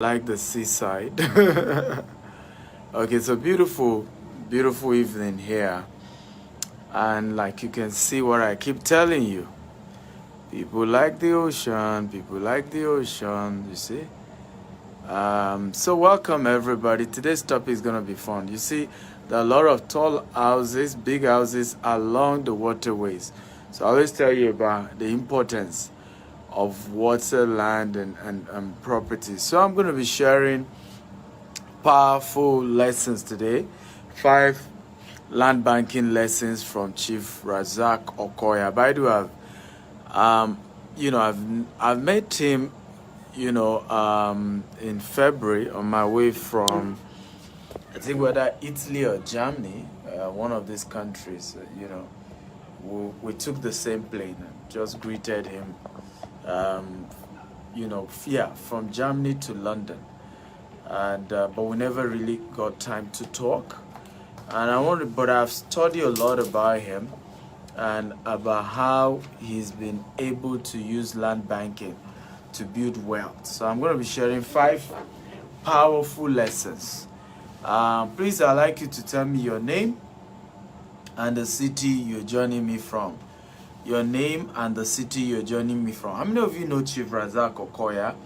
Like the seaside. Okay, it's a beautiful, beautiful evening here. And like you can see what I keep telling you. People like the ocean, people like the ocean, you see. So welcome everybody. Today's topic is gonna be fun. You see, there are a lot of tall houses, big houses along the waterways. So I always tell you about the importance of water, land, and property. So I'm gonna be sharing powerful lessons today. 5 land banking lessons from Chief Razak Okoya. By the way, I've met him, in February on my way from, I think whether Italy or Germany, one of these countries. We took the same plane and just greeted him. From Germany to London, and but we never really got time to talk. And but I've studied a lot about him and about how he's been able to use land banking to build wealth. So I'm going to be sharing 5 powerful lessons. Please, I'd like you to tell me your name and the city you're joining me from. Your name and the city you're joining me from. How many of you know Chief Razak Okoya?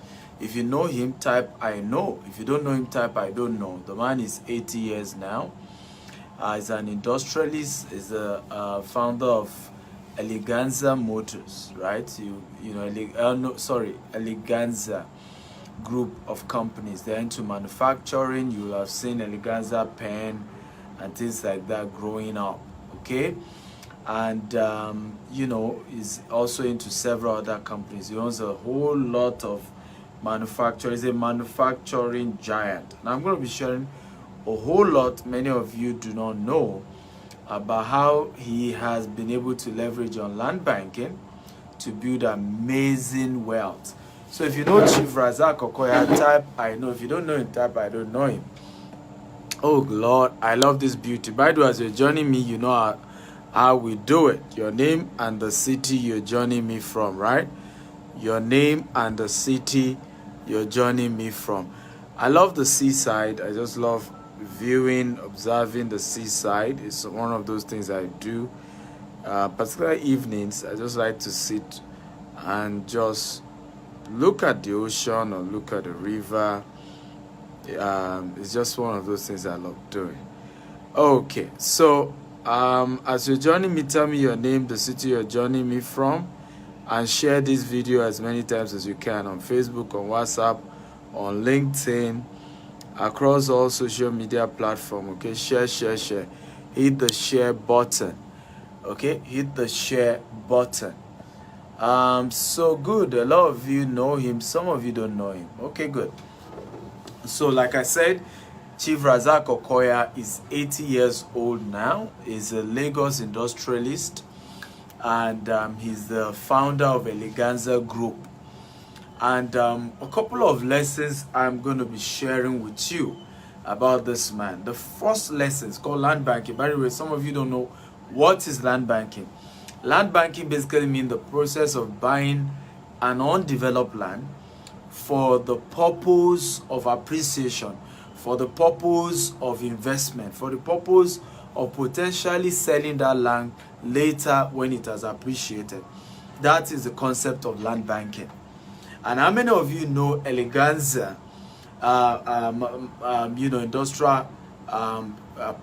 If you know him, type I know. If you don't know him, type I don't know. The man is 80 years now. He's an industrialist. He's a founder of Eleganza Motors, right? Eleganza group of companies. They're into manufacturing. You will have seen Eleganza pen and things like that growing up. Okay. And is also into several other companies. He owns a whole lot of manufacturers. He's a manufacturing giant. Now I'm going to be sharing a whole lot many of you do not know about how he has been able to leverage on land banking to build amazing wealth. So if you know Chief Razak Okoya, type I know. If you don't know him, type I don't know him. Oh Lord, I love this beauty. By the way, as you're joining me, you know how we do it. Your name and the city you're joining me from, right? Your name and the city you're joining me from. I love the seaside. I just love viewing, observing the seaside. It's one of those things I do. Particularly evenings, I just like to sit and just look at the ocean or look at the river. It's just one of those things I love doing. Okay, so as you're joining me, tell me your name, the city you're joining me from, and share this video as many times as you can on Facebook, on WhatsApp, on LinkedIn, across all social media platforms. Okay, share. Hit the share button. Okay, hit the share button. So good. A lot of you know him. Some of you don't know him. Okay, good. So like I said, Chief Razak Okoya is 80 years old now. He's a Lagos industrialist, and he's the founder of Eleganza Group. And a couple of lessons I'm going to be sharing with you about this man. The first lesson is called land banking. By the way, some of you don't know what is land banking. Land banking basically means the process of buying an undeveloped land for the purpose of appreciation, for the purpose of investment, for the purpose of potentially selling that land later when it has appreciated. That is the concept of land banking. And how many of you know Eleganza, industrial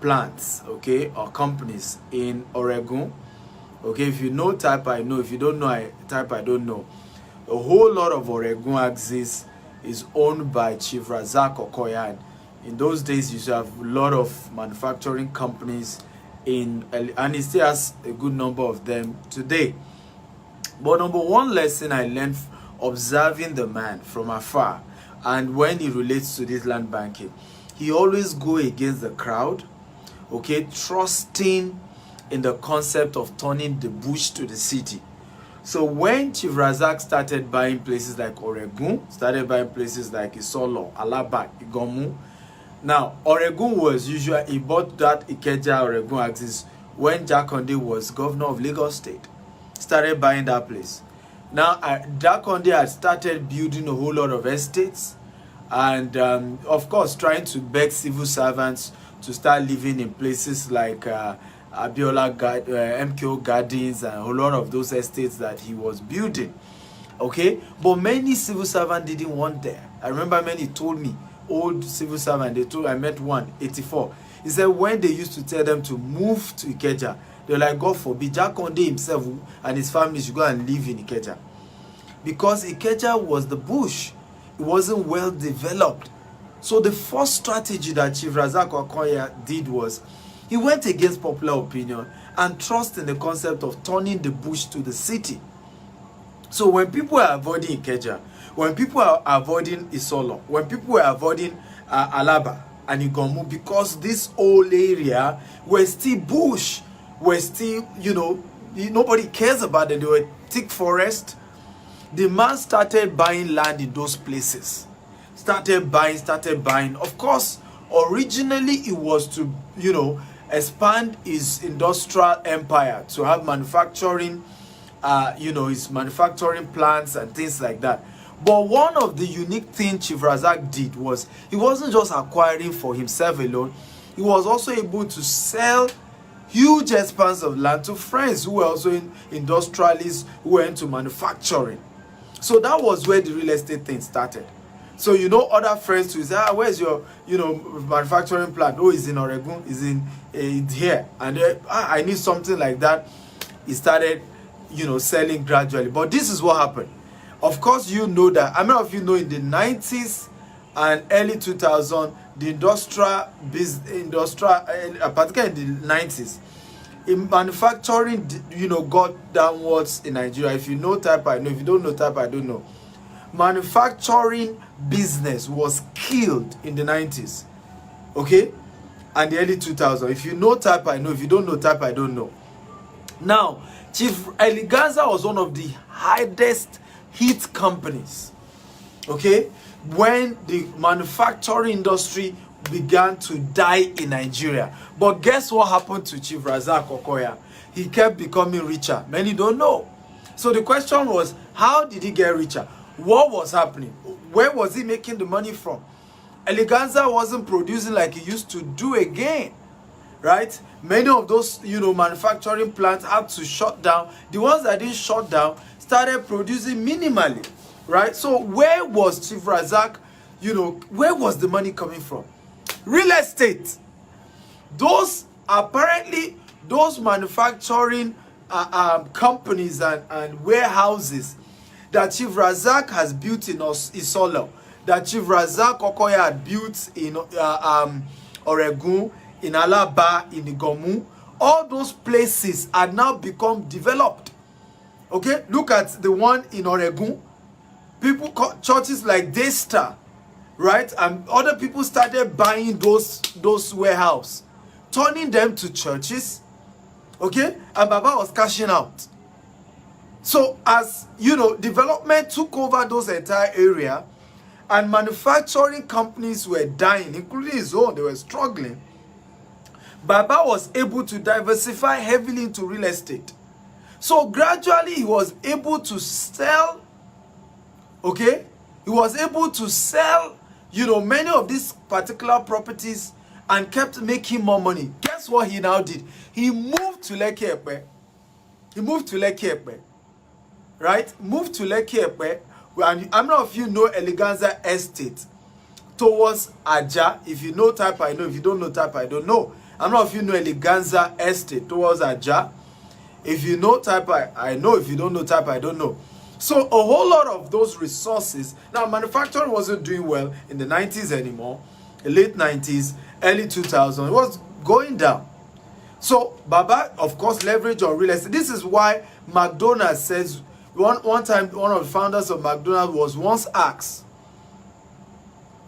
plants, okay, or companies in Oregon? Okay, if you know, type I know. If you don't know, type I don't know. A whole lot of Oregon axis is owned by Chief Razak Okoya. In those days, you used to have a lot of manufacturing companies and he still has a good number of them today. But number one lesson I learned observing the man from afar, and when he relates to this land banking, he always go against the crowd, okay, trusting in the concept of turning the bush to the city. So when Chief Razak started buying places like Oregon, started buying places like Isolo, Alaba, Igomu. Now, Oregon was usually, he bought that Ikeja Oregon axis when Jakonde was governor of Lagos State. Started buying that place. Now, Jakonde had started building a whole lot of estates and of course trying to beg civil servants to start living in places like MKO Gardens and a whole lot of those estates that he was building. Okay, but many civil servants didn't want there. I remember many told me, old civil servant, I met one, 84. He said when they used to tell them to move to Ikeja, they're like, God forbid, Jakonde himself and his family should go and live in Ikeja. Because Ikeja was the bush. It wasn't well developed. So the first strategy that Chief Razak Okoya did was, he went against popular opinion and trust in the concept of turning the bush to the city. So when people are avoiding Ikeja, when people are avoiding Isolo, when people are avoiding Alaba and Igomu, because this whole area were still bush, were still, nobody cares about them. They were thick forest. The man started buying land in those places. Started buying. Of course, originally it was to, expand his industrial empire, to have manufacturing, his manufacturing plants and things like that. But one of the unique things Chief Razak did was, he wasn't just acquiring for himself alone, he was also able to sell huge expanse of land to friends who were also industrialists, who were into manufacturing. So that was where the real estate thing started. So other friends who say, where's your manufacturing plant? Oh, it's in Oregon, it's in here, and I need something like that. He started selling gradually. But this is what happened. Of course, that, I mean, if in the 90s and early 2000s, the particularly in the 90s, in manufacturing, got downwards in Nigeria. If you know type, I know. If you don't know type, I don't know. Manufacturing business was killed in the 90s, okay, and the early 2000s. If you know type, I know. If you don't know type, I don't know. Now, Chief Eleganza was one of the highest hit companies, okay, when the manufacturing industry began to die in Nigeria. But guess what happened to Chief Razak Okoya? He kept becoming richer. Many don't know. So the question was, how did he get richer? What was happening? Where was he making the money from? Eleganza wasn't producing like he used to do again, right? Many of those, manufacturing plants had to shut down. The ones that didn't shut down started producing minimally, right? So where was Chief Razak, where was the money coming from? Real estate. Those manufacturing companies and warehouses that Chief Razak has built in Isolo, that Chief Razak Okoya had built in Oregon, in Alaba, in Igomu, all those places are now become developed. Okay, look at the one in Oregon. People call churches like Daystar, right? And other people started buying those warehouses, turning them to churches. Okay, and Baba was cashing out. So as development took over those entire area, and manufacturing companies were dying, including his own, they were struggling. Baba was able to diversify heavily into real estate. So gradually he was able to sell, okay? He was able to sell, many of these particular properties and kept making more money. Guess what he now did? He moved to Lekki Epe. Right? Moved to Lekki Epe. And I'm not if you know Eleganza Estate towards Aja. If you know type, I know. If you don't know type, I don't know. I'm not if you know Eleganza Estate towards Aja. If you know type, I know. If you don't know type, I don't know. So a whole lot of those resources. Now, manufacturing wasn't doing well in the 90s anymore. The late 90s, early 2000s. It was going down. So Baba, of course, leverage on real estate. This is why McDonald's says, one time, one of the founders of McDonald's was once asked,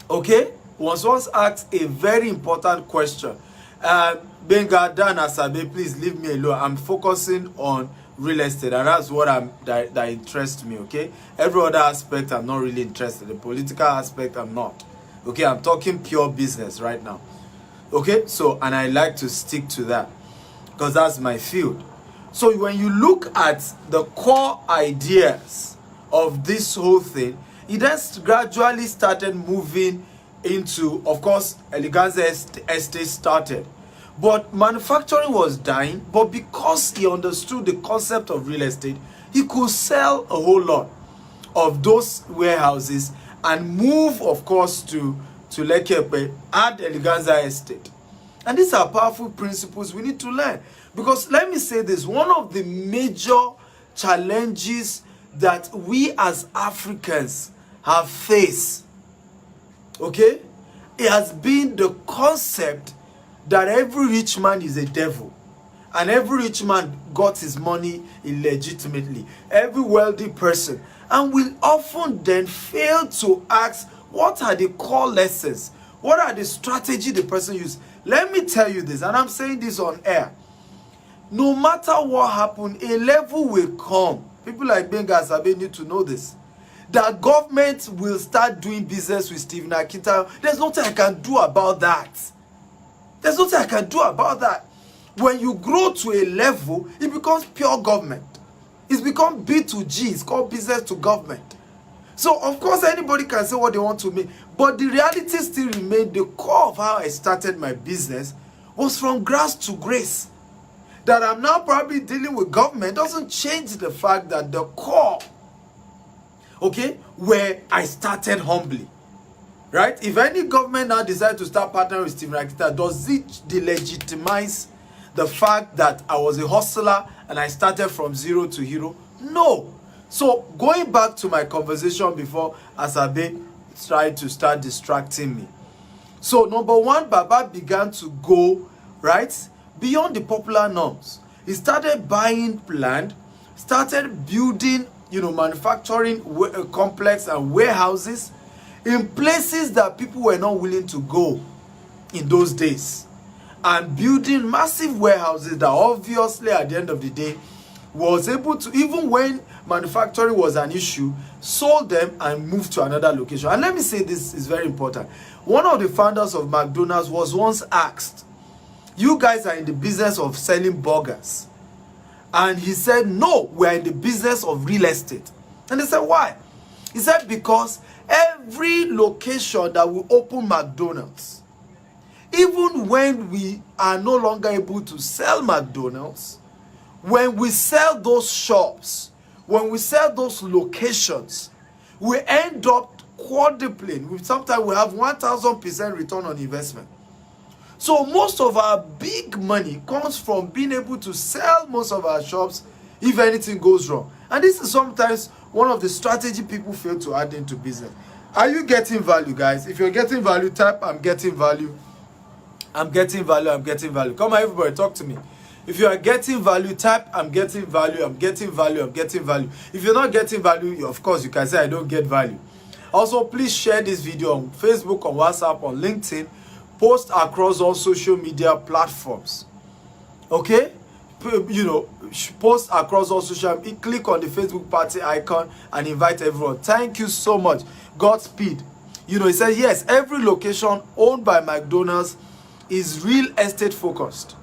okay, was once asked a very important question. Benga, Dan, Asabe, please leave me alone. I'm focusing on real estate, and that's what that interests me, okay? Every other aspect, I'm not really interested. The political aspect, I'm not. Okay, I'm talking pure business right now. Okay, so, and I like to stick to that because that's my field. So when you look at the core ideas of this whole thing, He then gradually started moving into, of course, Eleganza estate started. But manufacturing was dying, but because he understood the concept of real estate, he could sell a whole lot of those warehouses and move, of course, to Lekepe, add Eleganza estate. And these are powerful principles we need to learn. Because let me say this, one of the major challenges that we as Africans have faced, okay, it has been the concept that every rich man is a devil. And every rich man got his money illegitimately. Every wealthy person. And we often then fail to ask, what are the core lessons? What are the strategy the person used? Let me tell you this, and I'm saying this on air. No matter what happened, a level will come. People like Benga Asabe need to know this. That government will start doing business with Stephen Akita. There's nothing I can do about that. There's nothing I can do about that. When you grow to a level, it becomes pure government. It's become B2G. It's called business to government. So, of course, anybody can say what they want to me. But the reality still remains. The core of how I started my business was from grass to grace. That I'm now probably dealing with government doesn't change the fact that the core, okay, where I started humbly. Right? If any government now decides to start partnering with Stephen Akita, does it delegitimize the fact that I was a hustler and I started from zero to hero? No. So going back to my conversation before Asabe tried to start distracting me. So number one, Baba began to go, right, beyond the popular norms. He started buying land, started building, manufacturing complex and warehouses in places that people were not willing to go in those days. And building massive warehouses that obviously at the end of the day was able to, even when manufacturing was an issue, sold them and moved to another location. And let me say this is very important. One of the founders of McDonald's was once asked, you guys are in the business of selling burgers. And he said, no, we're in the business of real estate. And they said, why? He said, because every location that we open McDonald's, even when we are no longer able to sell McDonald's, when we sell those shops, when we sell those locations, we end up quadrupling. Sometimes we have 1,000% return on investment. So most of our big money comes from being able to sell most of our shops if anything goes wrong. And this is sometimes one of the strategy people fail to add into business. Are you getting value, guys? If you're getting value, type I'm getting value. I'm getting value, I'm getting value. Come on, everybody, talk to me. If you are getting value, type I'm getting value, I'm getting value, I'm getting value. If you're not getting value, of course, you can say I don't get value. Also, please share this video on Facebook, on WhatsApp, on LinkedIn. Post across all social media platforms. Okay? Post across all social media. Click on the Facebook party icon and invite everyone. Thank you so much. Godspeed. He said, yes, every location owned by McDonald's is real estate focused.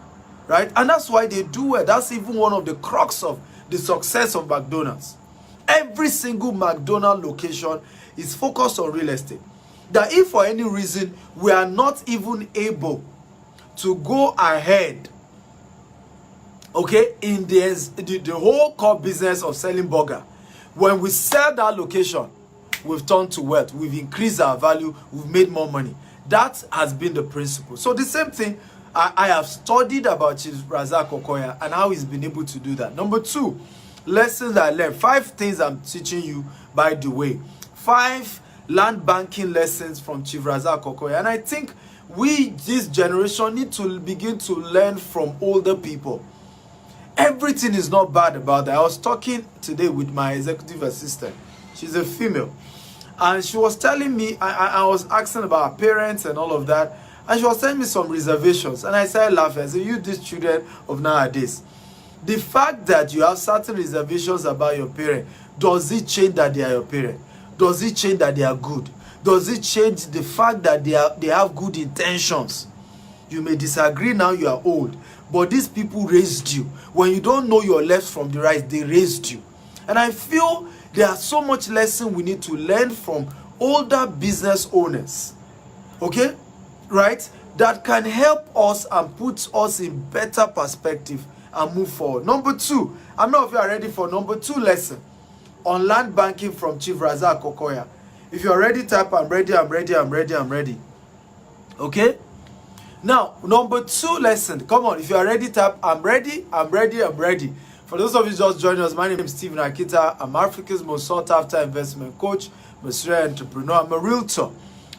Right? And that's why they do it. That's even one of the crux of the success of McDonald's. Every single McDonald's location is focused on real estate. That if for any reason we are not even able to go ahead, okay, in the whole core business of selling burger, when we sell that location, we've turned to wealth, we've increased our value, we've made more money. That has been the principle. So the same thing, I have studied about Chief Razak Okoya and how he's been able to do that. Number two, lessons I learned. 5 things I'm teaching you, by the way. 5 land banking lessons from Chief Razak Okoya. And I think we, this generation, need to begin to learn from older people. Everything is not bad about that. I was talking today with my executive assistant. She's a female. And she was telling me, I was asking about her parents and all of that. And she was telling me some reservations. And I started laughing. I said, you these children of nowadays. The fact that you have certain reservations about your parent, does it change that they are your parent? Does it change that they are good? Does it change the fact that they have good intentions? You may disagree now, you are old. But these people raised you. When you don't know your left from the right, they raised you. And I feel There are so much lesson we need to learn from older business owners, okay, right, that can help us and put us in better perspective and move forward. Number 2, I'm not if you are ready for number 2 lesson on land banking from Chief Razak Okoya. If you are ready, type I'm ready, I'm ready, I'm ready, I'm ready. Okay? Now, number 2 lesson. Come on, if you are ready, type I'm ready, I'm ready, I'm ready. For those of you just joining us, my name is Stephen Akita. I'm Africa's most sought after investment coach, Monsieur entrepreneur. I'm a realtor,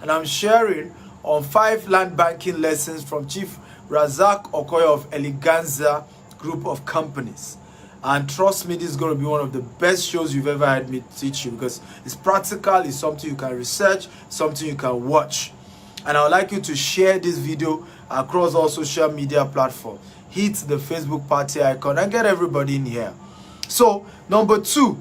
and I'm sharing on 5 land banking lessons from Chief Razak Okoya of Eleganza group of companies. And trust me, this is going to be one of the best shows you've ever had me teach you, because it's practical, it's something you can research, something you can watch. And I would like you to share this video across all social media platforms. Hit the Facebook party icon and get everybody in here. So, number 2,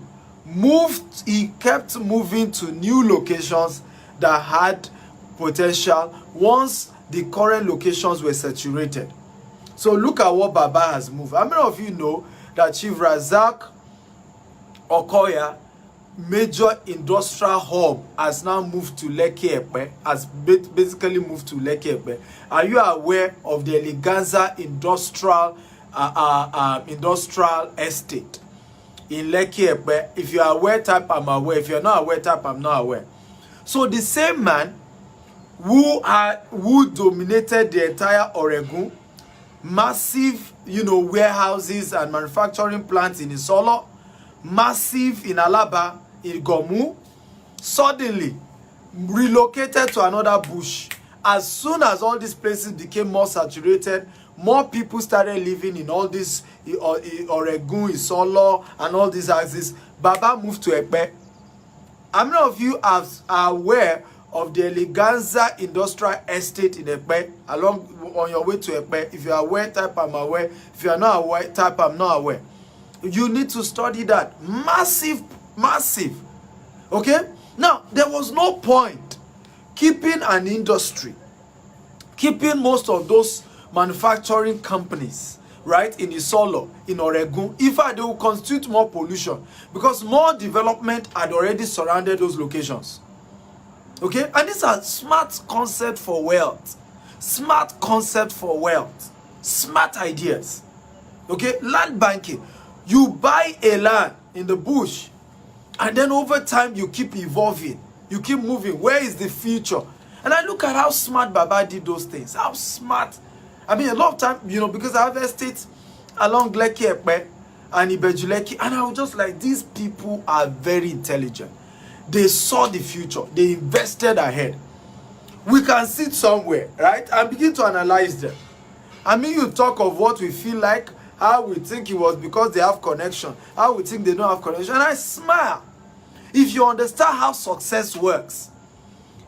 he kept moving to new locations that had potential once the current locations were saturated. So look at what Baba has moved. How many of you know that Chief Razak Okoya major industrial hub has now moved to Lekki Epe, has basically moved to Lekki Epe? Are you aware of the Eleganza industrial estate in Lekki Epe? If you are aware, type I'm aware. If you're not aware, type I'm not aware. So the same man who dominated the entire Oregon, massive, warehouses and manufacturing plants in Isolo, massive in Alaba, in Gomu, suddenly relocated to another bush. As soon as all these places became more saturated, more people started living in all this Oregon, Isolo, and all these houses. Baba moved to Epe. How many of you are aware of the Eleganza industrial estate in Epe, on your way to Epe? If you are aware, type I'm aware. If you are not aware, type I'm not aware. You need to study that. Massive. Okay? Now, there was no point keeping an industry, keeping most of those manufacturing companies, right, in Isolo, in Oregon. In fact, they will constitute more pollution because more development had already surrounded those locations. Okay? And these are smart concept for wealth. Smart concept for wealth. Smart ideas. Okay? Land banking. You buy a land in the bush, and then over time you keep evolving. You keep moving. Where is the future? And I look at how smart Baba did those things. How smart. I mean, a lot of time, because I have estates along Lekki Epe and Ibejuleki, and I was just like, these people are very intelligent. They saw the future. They invested ahead. We can sit somewhere, right, and begin to analyze them. I mean, you talk of what we feel like, how we think it was because they have connection, how we think they don't have connection, and I smile. If you understand how success works,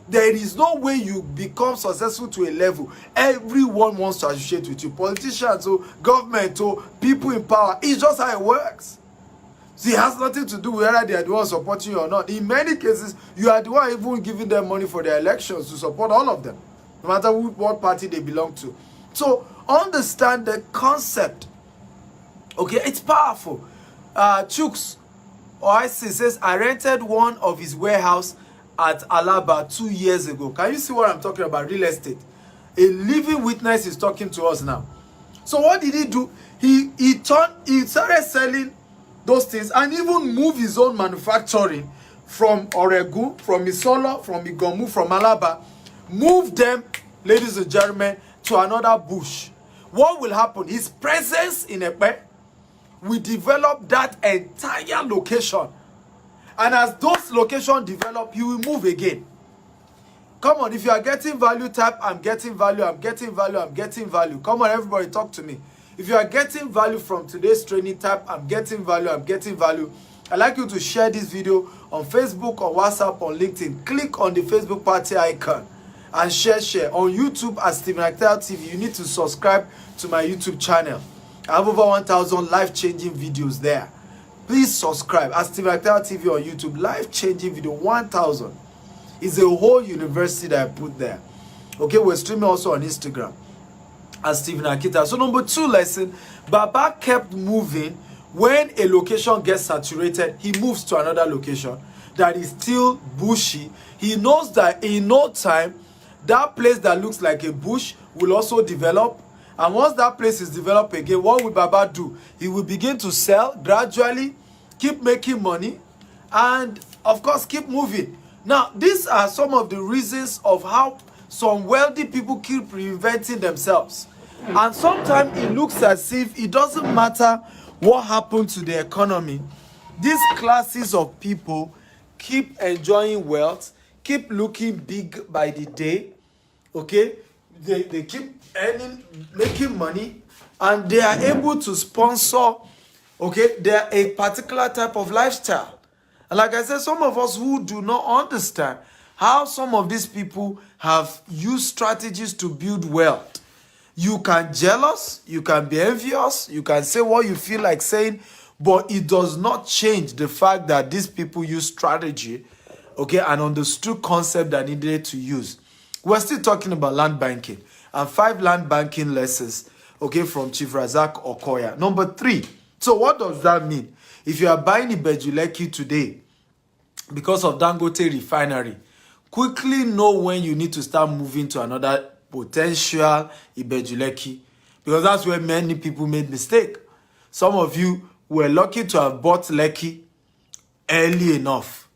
there is no way you become successful to a level. Everyone wants to associate with you. Politicians, or government, or people in power. It's just how it works. See, it has nothing to do with whether they are the ones supporting you or not. In many cases, you are the one even giving them money for their elections to support all of them, no matter what party they belong to. So, understand the concept. Okay, it's powerful. Chooks or IC says, I rented one of his warehouse at Alaba 2 years ago. Can you see what I'm talking about? Real estate. A living witness is talking to us now. So what did he do? He started selling those things and even moved his own manufacturing from Oregon, from Isolo, from Igomu, from Alaba. Moved them, ladies and gentlemen, to another bush. What will happen? His presence in Epe will develop that entire location. And as those locations develop, you will move again. Come on, if you are getting value, type I'm getting value, I'm getting value, I'm getting value. Come on, everybody, talk to me. If you are getting value from today's training, type I'm getting value, I'm getting value. I'd like you to share this video on Facebook, on WhatsApp, on LinkedIn. Click on the Facebook party icon and share. On YouTube at Stephen Akita TV, you need to subscribe to my YouTube channel. I have over 1,000 life-changing videos there. Please subscribe at Stephen Akita TV on YouTube. Life-changing video, 1,000. It's a whole university that I put there. Okay, we're streaming also on Instagram at Stephen Akita. So number 2 lesson, Baba kept moving when a location gets saturated, he moves to another location that is still bushy. He knows that in no time, that place that looks like a bush will also develop. And once that place is developed again, what will Baba do? He will begin to sell gradually, keep making money, and of course keep moving. Now, these are some of the reasons of how some wealthy people keep reinventing themselves. And sometimes it looks as if it doesn't matter what happened to the economy. These classes of people keep enjoying wealth, keep looking big by the day, okay? They keep earning, making money, and they are able to sponsor, okay, they're a particular type of lifestyle. And like I said, some of us who do not understand how some of these people have used strategies to build wealth. You can jealous, you can be envious, you can say what you feel like saying, but it does not change the fact that these people use strategy, okay, and understood concept that needed to use. We're still talking about land banking and 5 land banking lessons, okay, from Chief Razak Okoya. Number 3. So what does that mean? If you are buying Ibejuleki today because of Dangote refinery, quickly know when you need to start moving to another potential Ibejuleki, because that's where many people made mistake. Some of you were lucky to have bought Lekki early enough,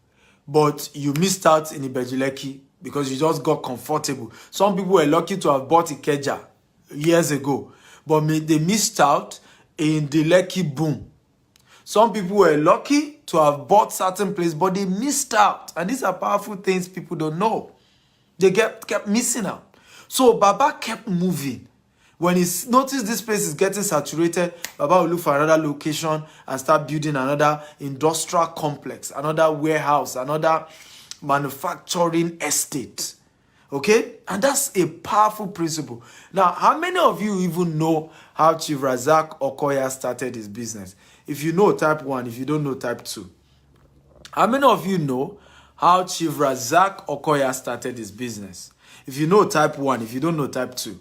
but you missed out in Ibejuleki because you just got comfortable. Some people were lucky to have bought Ikeja years ago, but they missed out in the Lekki boom. Some people were lucky to have bought certain place, but they missed out. And these are powerful things people don't know. They kept missing out. So Baba kept moving. When he noticed this place is getting saturated, Baba will look for another location and start building another industrial complex, another warehouse, another manufacturing estate. Okay? And that's a powerful principle. Now, how many of you even know how Chief Razak Okoya started his business? If you know, type 1. If you don't know, type 2. How many of you know how Chief Razak Okoya started his business? If you know, type 1. If you don't know, type 2.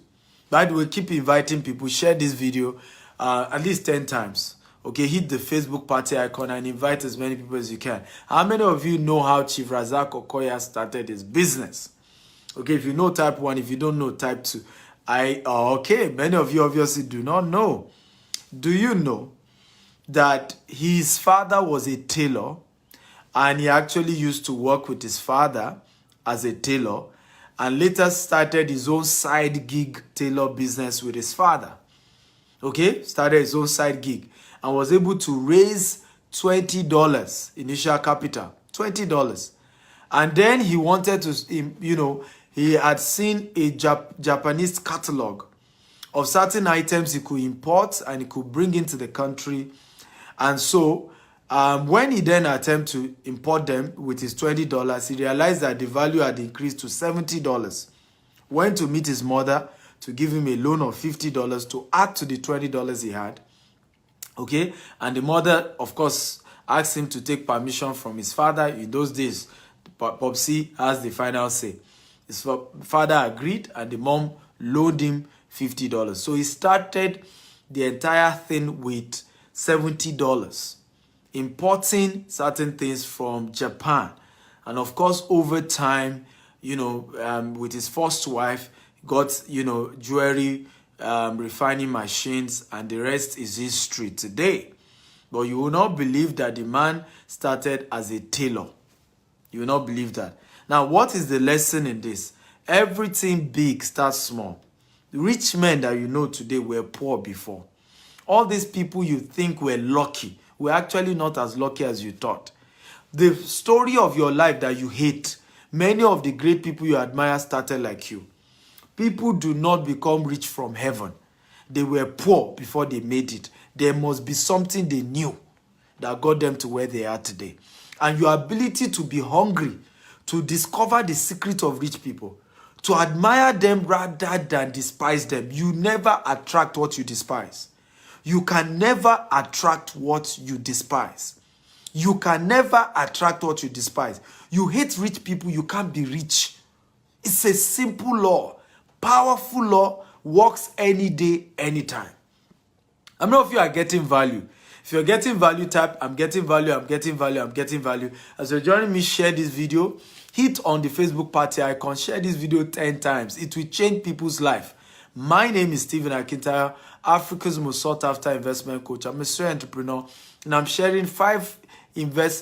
By the way, keep inviting people. Share this video at least 10 times. Okay, hit the Facebook party icon and invite as many people as you can. How many of you know how Chief Razak Okoya started his business? Okay, if you know, type 1. If you don't know, type 2. Okay, many of you obviously do not know. Do you know that his father was a tailor, and he actually used to work with his father as a tailor, and later started his own side gig tailor business with his father? Okay, started his own side gig and was able to raise $20 initial capital, $20. And then he wanted to, he had seen a Japanese catalog of certain items he could import and he could bring into the country. And so when he then attempted to import them with his $20, he realized that the value had increased to $70. Went to meet his mother to give him a loan of $50 to add to the $20 he had. Okay, and the mother, of course, asked him to take permission from his father. In those days, Popsy has the final say. His father agreed, and the mom loaned him $50. So he started the entire thing with $70, importing certain things from Japan. And of course, over time, with his first wife, got, jewelry, refining machines, and the rest is history today. But you will not believe that the man started as a tailor. You will not believe that. Now, what is the lesson in this? Everything big starts small. The rich men that you know today were poor before. All these people you think were lucky were actually not as lucky as you thought. The story of your life that you hate, many of the great people you admire started like you. People do not become rich from heaven. They were poor before they made it. There must be something they knew that got them to where they are today. And your ability to be hungry, to discover the secret of rich people, to admire them rather than despise them. You never attract what you despise. You can never attract what you despise. You can never attract what you despise. You hate rich people, you can't be rich. It's a simple law. Powerful law, works any day, anytime. How many of you are getting value? If you're getting value, type I'm getting value, I'm getting value, I'm getting value. As you're joining me, share this video. Hit on the Facebook party icon. Share this video 10 times. It will change people's life. My name is Stephen Akintayo, Africa's most sought after investment coach. I'm a serial entrepreneur, and I'm sharing 5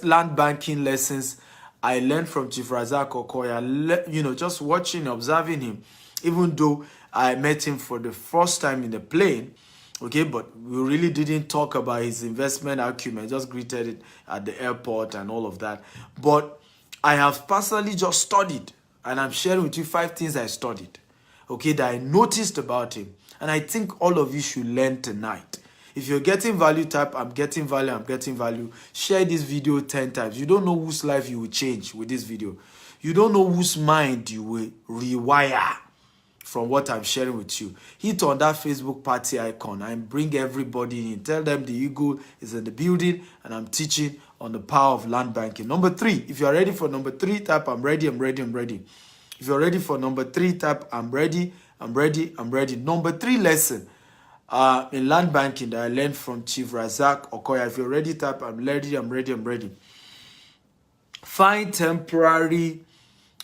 land banking lessons I learned from Chief Razak Okoya. Just watching, observing him, even though I met him for the first time in the plane. Okay, but we really didn't talk about his investment acumen. Just greeted it at the airport and all of that. But I have personally just studied, and I'm sharing with you 5 things I studied, okay, that I noticed about him. And I think all of you should learn tonight. If you're getting value, type I'm getting value, I'm getting value. Share this video 10 times. You don't know whose life you will change with this video. You don't know whose mind you will rewire from what I'm sharing with you. Hit on that Facebook party icon and bring everybody in. Tell them the Eagle is in the building and I'm teaching on the power of land banking. Number 3, if you're ready for number 3, type I'm ready, I'm ready, I'm ready. If you're ready for number 3, type I'm ready, I'm ready, I'm ready. Number 3 lesson in land banking that I learned from Chief Razak Okoya. If you're ready, type I'm ready, I'm ready, I'm ready. Find temporary,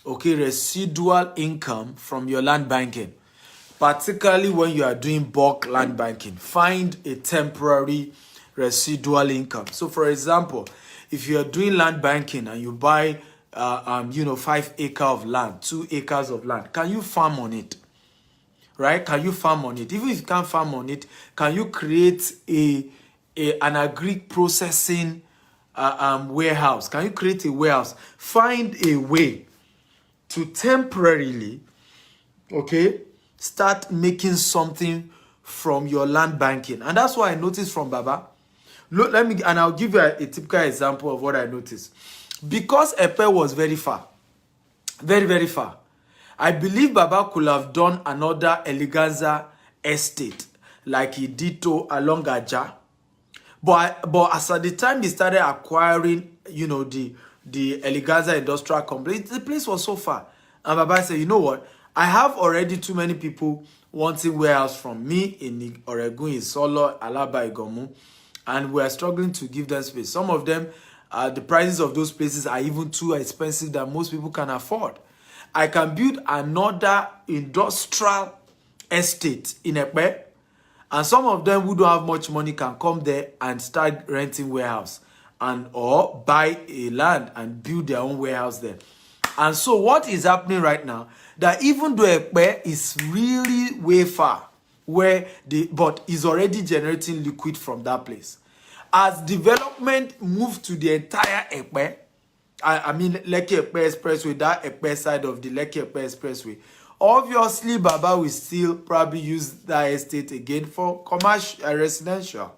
residual income from your land banking, particularly when you are doing bulk land banking. Find a temporary residual income. So, for example, if you are doing land banking and you buy, 5 acres of land, 2 acres of land, can you farm on it? Right? Can you farm on it? Even if you can't farm on it, can you create an agri processing warehouse? Can you create a warehouse? Find a way to temporarily, start making something from your land banking. And that's what I noticed from Baba. Look, I'll give you a typical example of what I noticed. Because Epe was very far, very, very far, I believe Baba could have done another Eleganza estate like he did to along Aja. But as at the time he started acquiring, the Eleganza industrial complex, the place was so far. And Baba said, you know what? I have already too many people wanting warehouse from me in Oregun, in Solo, Alaba, Igomu, and we're struggling to give them space. Some of them, the prices of those places are even too expensive that most people can afford. I can build another industrial estate in Ekpe, and some of them who don't have much money can come there and start renting warehouse or buy a land and build their own warehouse there. And so what is happening right now, that even though Ekpe is really way far, but is already generating liquid from that place. As development moved to the entire Ekpe, I mean Lekki Ekpe Expressway, that Ekpe side of the Lekki Ekpe Expressway, obviously Baba will still probably use that estate again for commercial residential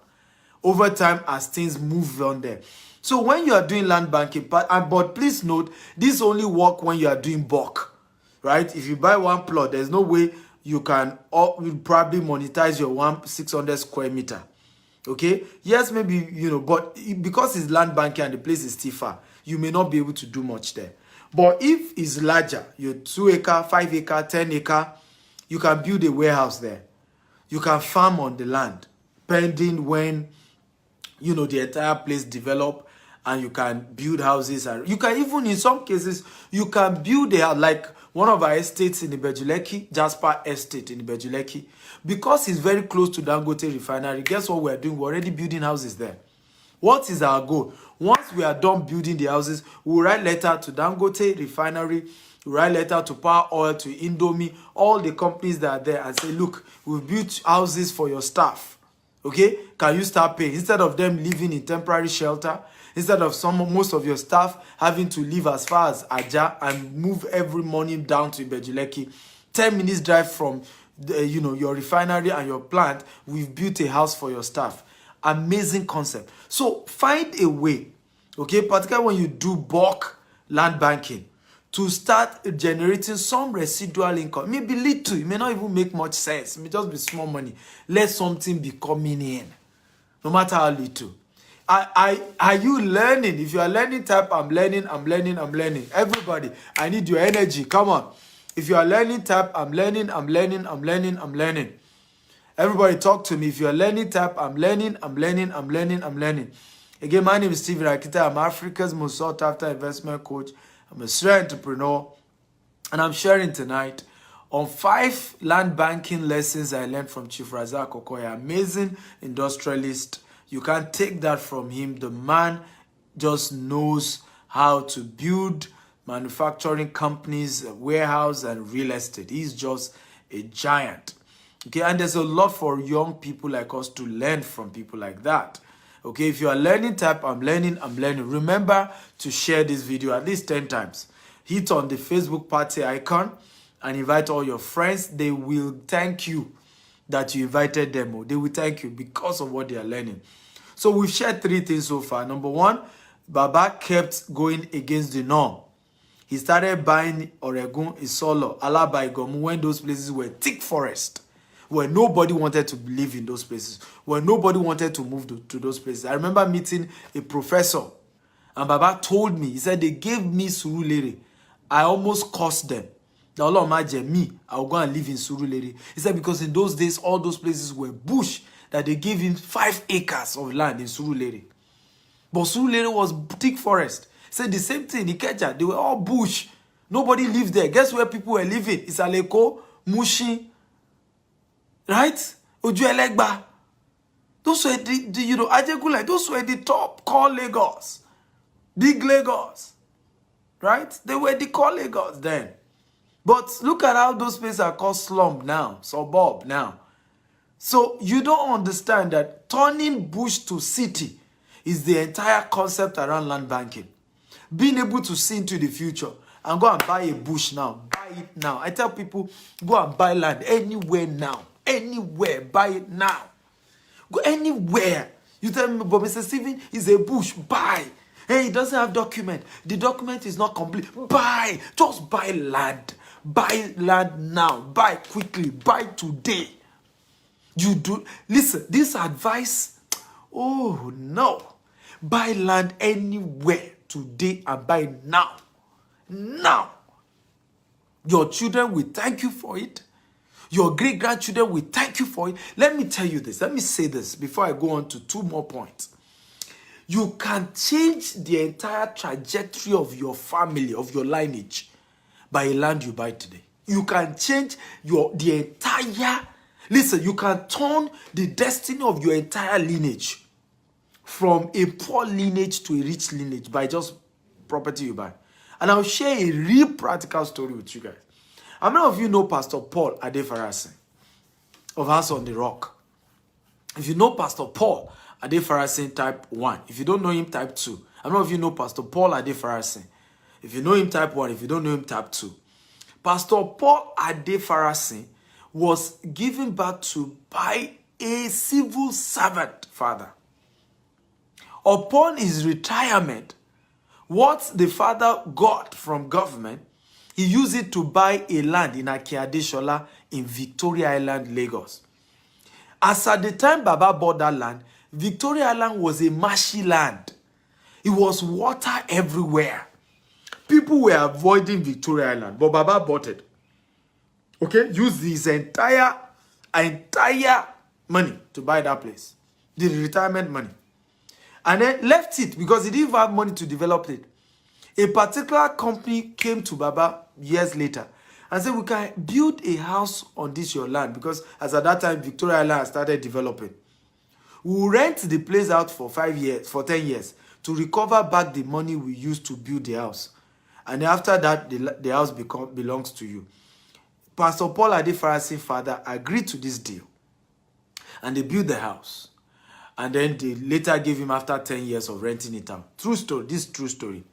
over time as things move on there. So when you are doing land banking, but please note, this only work when you are doing bulk, right? If you buy one plot, there's no way you can probably monetize your 600 square meter. Okay, yes, maybe, but because it's land banking and the place is still far, you may not be able to do much there. But if it's larger, your 2 acre, 5 acre, 10 acre, you can build a warehouse there. You can farm on the land, pending when, the entire place develop, and you can build houses. And you can even, in some cases, you can build like one of our estates in Ibejuleki, Jasper Estate in Ibejuleki, because it's very close to Dangote refinery. Guess what we're doing? We're already building houses there. What is our goal? Once we are done building the houses, we'll write letter to Dangote refinery, we'll write letter to Power Oil, to Indomie, all the companies that are there, and say, look, we've built houses for your staff. Okay? Can you start paying? Instead of them living in temporary shelter, instead of most of your staff having to live as far as Aja and move every morning down to Ibejuleki, 10 minutes drive from your refinery and your plant, we've built a house for your staff. Amazing concept. So find a way, particularly when you do bulk land banking, to start generating some residual income. Maybe little, it may not even make much sense. It may just be small money. Let something be coming in, no matter how little. Are you learning? If you are learning, type I'm learning, I'm learning, I'm learning. Everybody, I need your energy. Come on. If you are learning, type I'm learning, I'm learning, I'm learning, I'm learning. Everybody talk to me. If you're learning, type, I'm learning. Again, my name is Steven Akita. I'm Africa's most sought after investment coach. I'm a serial entrepreneur. And I'm sharing tonight on 5 land banking lessons I learned from Chief Razak Okoya. Amazing industrialist. You can't take that from him. The man just knows how to build manufacturing companies, warehouse, and real estate. He's just a giant. Okay, and there's a lot for young people like us to learn from people like that. Okay, if you are learning, type, I'm learning. Remember to share this video at least 10 times. Hit on the Facebook party icon and invite all your friends. They will thank you that you invited them. They will thank you because of what they are learning. So we've shared 3 things so far. Number 1, Baba kept going against the norm. He started buying Oregon, Isolo, Alaba, Igomu when those places were thick forest, where nobody wanted to live in those places, where nobody wanted to move to those places. I remember meeting a professor, and Baba told me, he said, they gave me Surulere. I almost cursed them. The Allah imagine me, I'll go and live in Surulere. He said, because in those days, all those places were bush, that they gave him 5 acres of land in Surulere. But Surulere was thick forest. He said the same thing in Ikeja, they were all bush. Nobody lived there. Guess where people were living? It's Aleko, Mushin, right? Ojuelegba. Those were Ajegula, those were the top core Lagos. Big Lagos. Right? They were the core Lagos then. But look at how those places are called slum now, suburb now. So you don't understand that turning bush to city is the entire concept around land banking. Being able to see into the future and go and buy a bush now. Buy it now. I tell people, go and buy land anywhere now. Anywhere. Buy it now. Go anywhere. You tell me, but Mr. Steven is a bush. Buy. Hey, it doesn't have document. The document is not complete. Buy. Just buy land. Buy land now. Buy quickly. Buy today. You do. Listen, this advice, oh no. Buy land anywhere today and buy now. Now. Your children will thank you for it. Your great-grandchildren will thank you for it. Let me tell you this. Let me say this before I go on to 2 more points. You can change the entire trajectory of your family, of your lineage, by a land you buy today. You can change the entire... Listen, you can turn the destiny of your entire lineage from a poor lineage to a rich lineage by just property you buy. And I'll share a real practical story with you guys. How many of you know Pastor Paul Adefarasin of House on the Rock? If you know Pastor Paul Adefarasin, type 1. If you don't know him, type 2. How many of you know Pastor Paul Adefarasin? If you know him, type 1. If you don't know him, type 2. Pastor Paul Adefarasin was given back to by a civil servant father. Upon his retirement, what the father got from government, he used it to buy a land in Akeadeshola in Victoria Island, Lagos. As at the time Baba bought that land, Victoria Island was a marshy land. It was water everywhere. People were avoiding Victoria Island, but Baba bought it. Okay, used his entire money to buy that place. The retirement money. And then left it because he didn't have money to develop it. A particular company came to Baba years later and said, we can build a house on this your land, because as at that time, Victoria Island started developing. We'll rent the place out for 5 years, for 10 years, to recover back the money we used to build the house. And after that, the house belongs to you. Pastor Paul Adefarasin father agreed to this deal. And they built the house. And then they later gave him after 10 years of renting it out. True story. This is true story.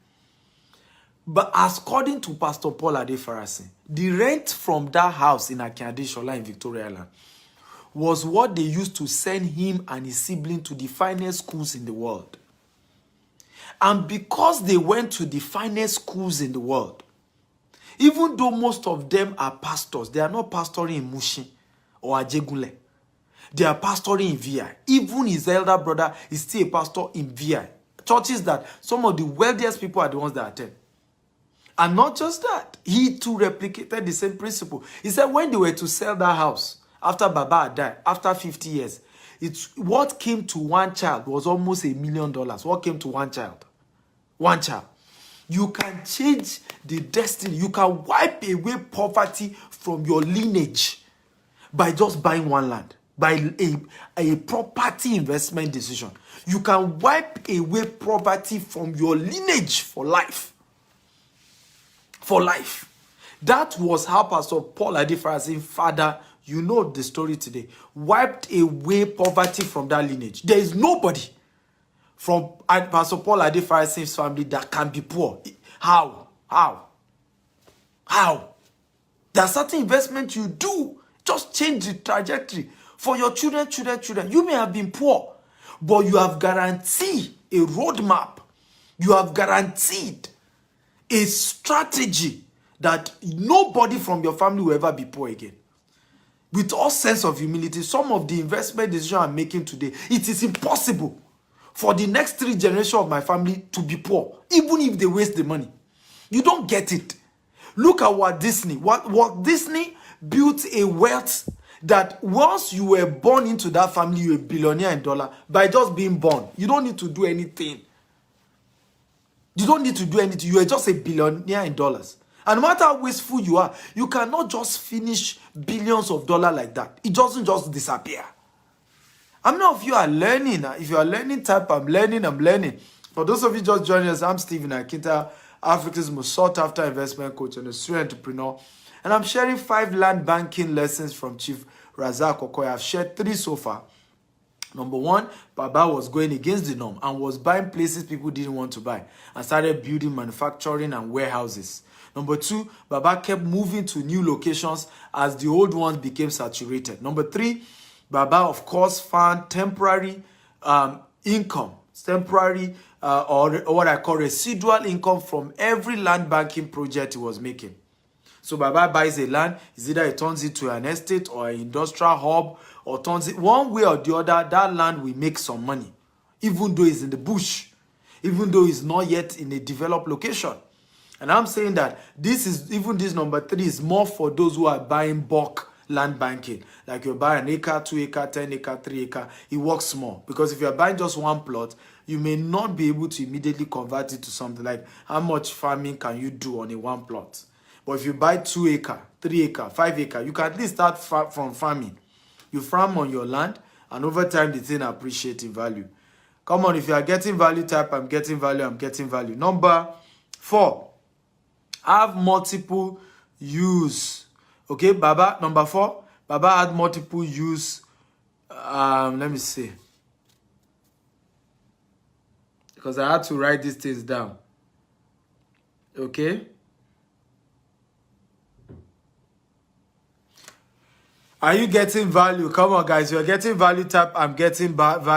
But according to Pastor Paul Adefarasin, the rent from that house in Akeadeshola in Victoria Island was what they used to send him and his sibling to the finest schools in the world. And because they went to the finest schools in the world, even though most of them are pastors, they are not pastoring in Mushin or Ajegule. They are pastoring in VI. Even his elder brother is still a pastor in VI. Churches that some of the wealthiest people are the ones that attend. And not just that, he too replicated the same principle. He said when they were to sell that house after Baba died, after 50 years, it's what came to one child was almost $1 million. What came to one child? One child. You can change the destiny. You can wipe away poverty from your lineage by just buying one land, by a property investment decision. You can wipe away poverty from your lineage for life. For life. That was how Pastor Paul Adefarasin, father, you know the story today, wiped away poverty from that lineage. There is nobody from Pastor Paul Adefarasin's family that can be poor. How? There are certain investments you do. Just change the trajectory. For your children. You may have been poor, but you have guaranteed a roadmap. You have guaranteed a strategy that nobody from your family will ever be poor again. With all sense of humility, some of the investment decisions I'm making today, it is impossible for the next 3 generations of my family to be poor, even if they waste the money. You don't get it. Look at Walt Disney. Walt Disney built a wealth that once you were born into that family, you're a billionaire in dollar by just being born. You don't need to do anything. You are just a billionaire in dollars. And no matter how wasteful you are, you cannot just finish billions of dollars like that. It doesn't just disappear. How many of you are learning? If you are learning, type I'm learning. For those of you just joining us, I'm Stephen Akinta, Africa's most sought after investment coach and a serial entrepreneur. And I'm sharing 5 land banking lessons from Chief Razak Okoya. I've shared 3 so far. Number 1, Baba was going against the norm and was buying places people didn't want to buy and started building manufacturing and warehouses. Number 2, Baba kept moving to new locations as the old ones became saturated. Number 3, Baba, of course, found temporary income, or what I call residual income from every land banking project he was making. So Baba buys a land, it's either he turns it to an estate or an industrial hub, or turns it one way or the other, that land will make some money, even though it's in the bush, even though it's not yet in a developed location. And I'm saying that this number 3 is more for those who are buying bulk land banking. Like you buy an acre, 2 acre, 10 acre, 3 acre, it works small. Because if you're buying just one plot, you may not be able to immediately convert it to something like how much farming can you do on a one plot. But if you buy 2 acre, 3 acre, 5 acre, you can at least start from farming. You farm on your land, and over time the thing appreciates in value. Come on, if you are getting value, type I'm getting value. Number 4, have multiple use. Okay, Baba, number 4, Baba had multiple use. Let me see. Because I had to write these things down. Okay. Are you getting value? Come on, guys. You're getting value. Type I'm getting value.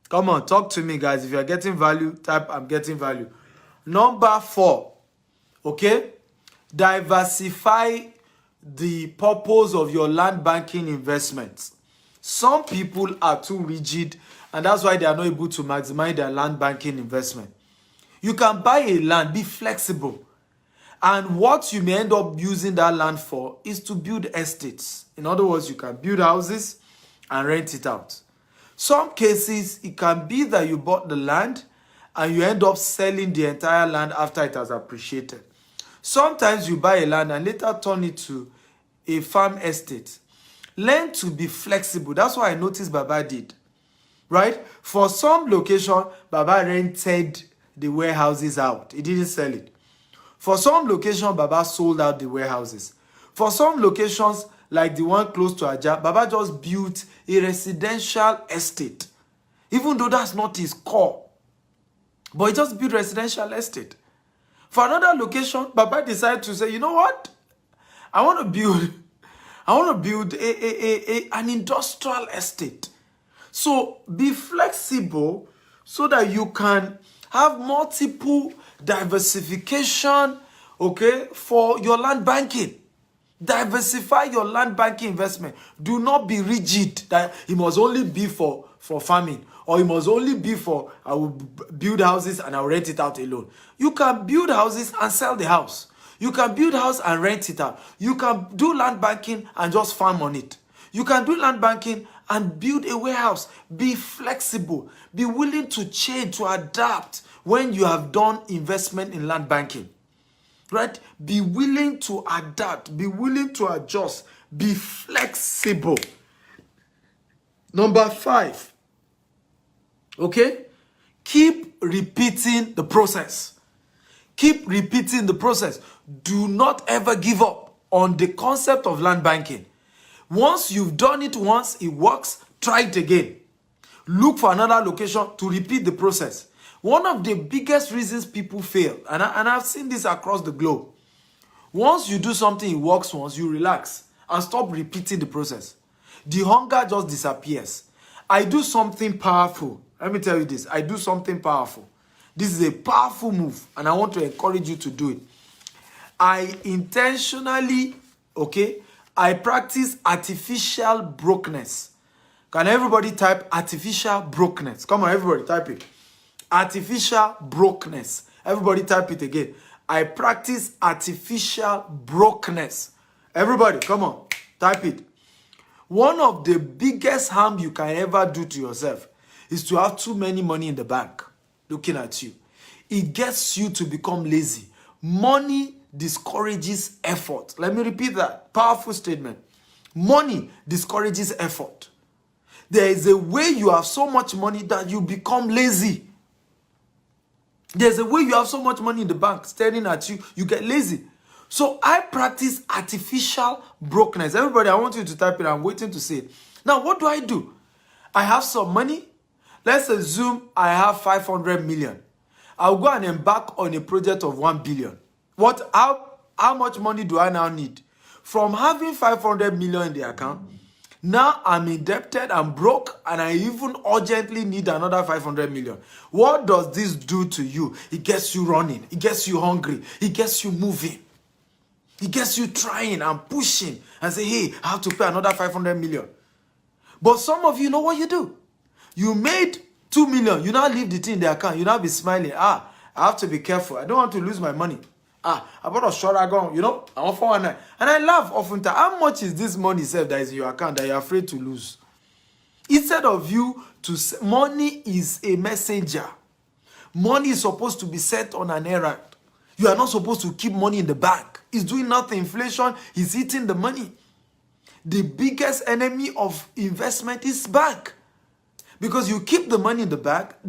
Come on, talk to me, guys. If you're getting value, type I'm getting value. Number 4, okay? Diversify the purpose of your land banking investments. Some people are too rigid, and that's why they are not able to maximize their land banking investment. You can buy a land, be flexible. And what you may end up using that land for is to build estates. In other words, you can build houses and rent it out. Some cases, it can be that you bought the land and you end up selling the entire land after it has appreciated. Sometimes you buy a land and later turn it to a farm estate. Learn to be flexible. That's what I noticed Baba did. Right? For some location, Baba rented the warehouses out. He didn't sell it. For some locations, Baba sold out the warehouses. For some locations, like the one close to Aja, Baba just built a residential estate. Even though that's not his core. But he just built residential estate. For another location, Baba decided to say, you know what? I want to build an industrial estate. So be flexible so that you can have multiple diversification, okay, for your land banking. Diversify your land banking investment. Do not be rigid that it must only be for farming, or it must only be for I will build houses and I will rent it out alone. You can build houses and sell the house. You can build house and rent it out. You can do land banking and just farm on it. You can do land banking and build a warehouse. Be flexible. Be willing to change, to adapt when you have done investment in land banking. Right? Be willing to adapt. Be willing to adjust. Be flexible. Number 5. Okay? Keep repeating the process. Keep repeating the process. Do not ever give up on the concept of land banking. Once you've done it once, it works, try it again. Look for another location to repeat the process. One of the biggest reasons people fail, and I've seen this across the globe, once you do something, it works once, you relax and stop repeating the process. The hunger just disappears. I do something powerful. Let me tell you this. I do something powerful. This is a powerful move, and I want to encourage you to do it. I intentionally, I practice artificial brokenness. Can everybody type artificial brokenness? Come on, everybody, type it. Artificial brokenness. Everybody type it again. I practice artificial brokenness. Everybody, come on, type it. One of the biggest harm you can ever do to yourself is to have too many money in the bank looking at you. It gets you to become lazy. Money discourages effort. Let me repeat that. Powerful statement. Money discourages effort. There is a way you have so much money that you become lazy. There's a way you have so much money in the bank staring at you, you get lazy. So I practice artificial brokenness. Everybody, I want you to type it. I'm waiting to say it. Now, what do? I have some money. Let's assume I have 500 million. I'll go and embark on a project of 1 billion. How much money do I now need? From having 500 million in the account, now I'm indebted, I'm broke, and I even urgently need another 500 million. What does this do to you? It gets you running. It gets you hungry. It gets you moving. It gets you trying and pushing and say, hey, I have to pay another 500 million. But some of you know what you do. You made 2 million. You now leave the thing in the account. You now be smiling. I have to be careful. I don't want to lose my money. I bought a short ago, I want 419. And I laugh often. How much is this money that is in your account that you're afraid to lose? Instead of you to say, money is a messenger. Money is supposed to be set on an errand. You are not supposed to keep money in the bank. It's doing nothing. Inflation is eating the money. The biggest enemy of investment is bank. Because you keep the money in the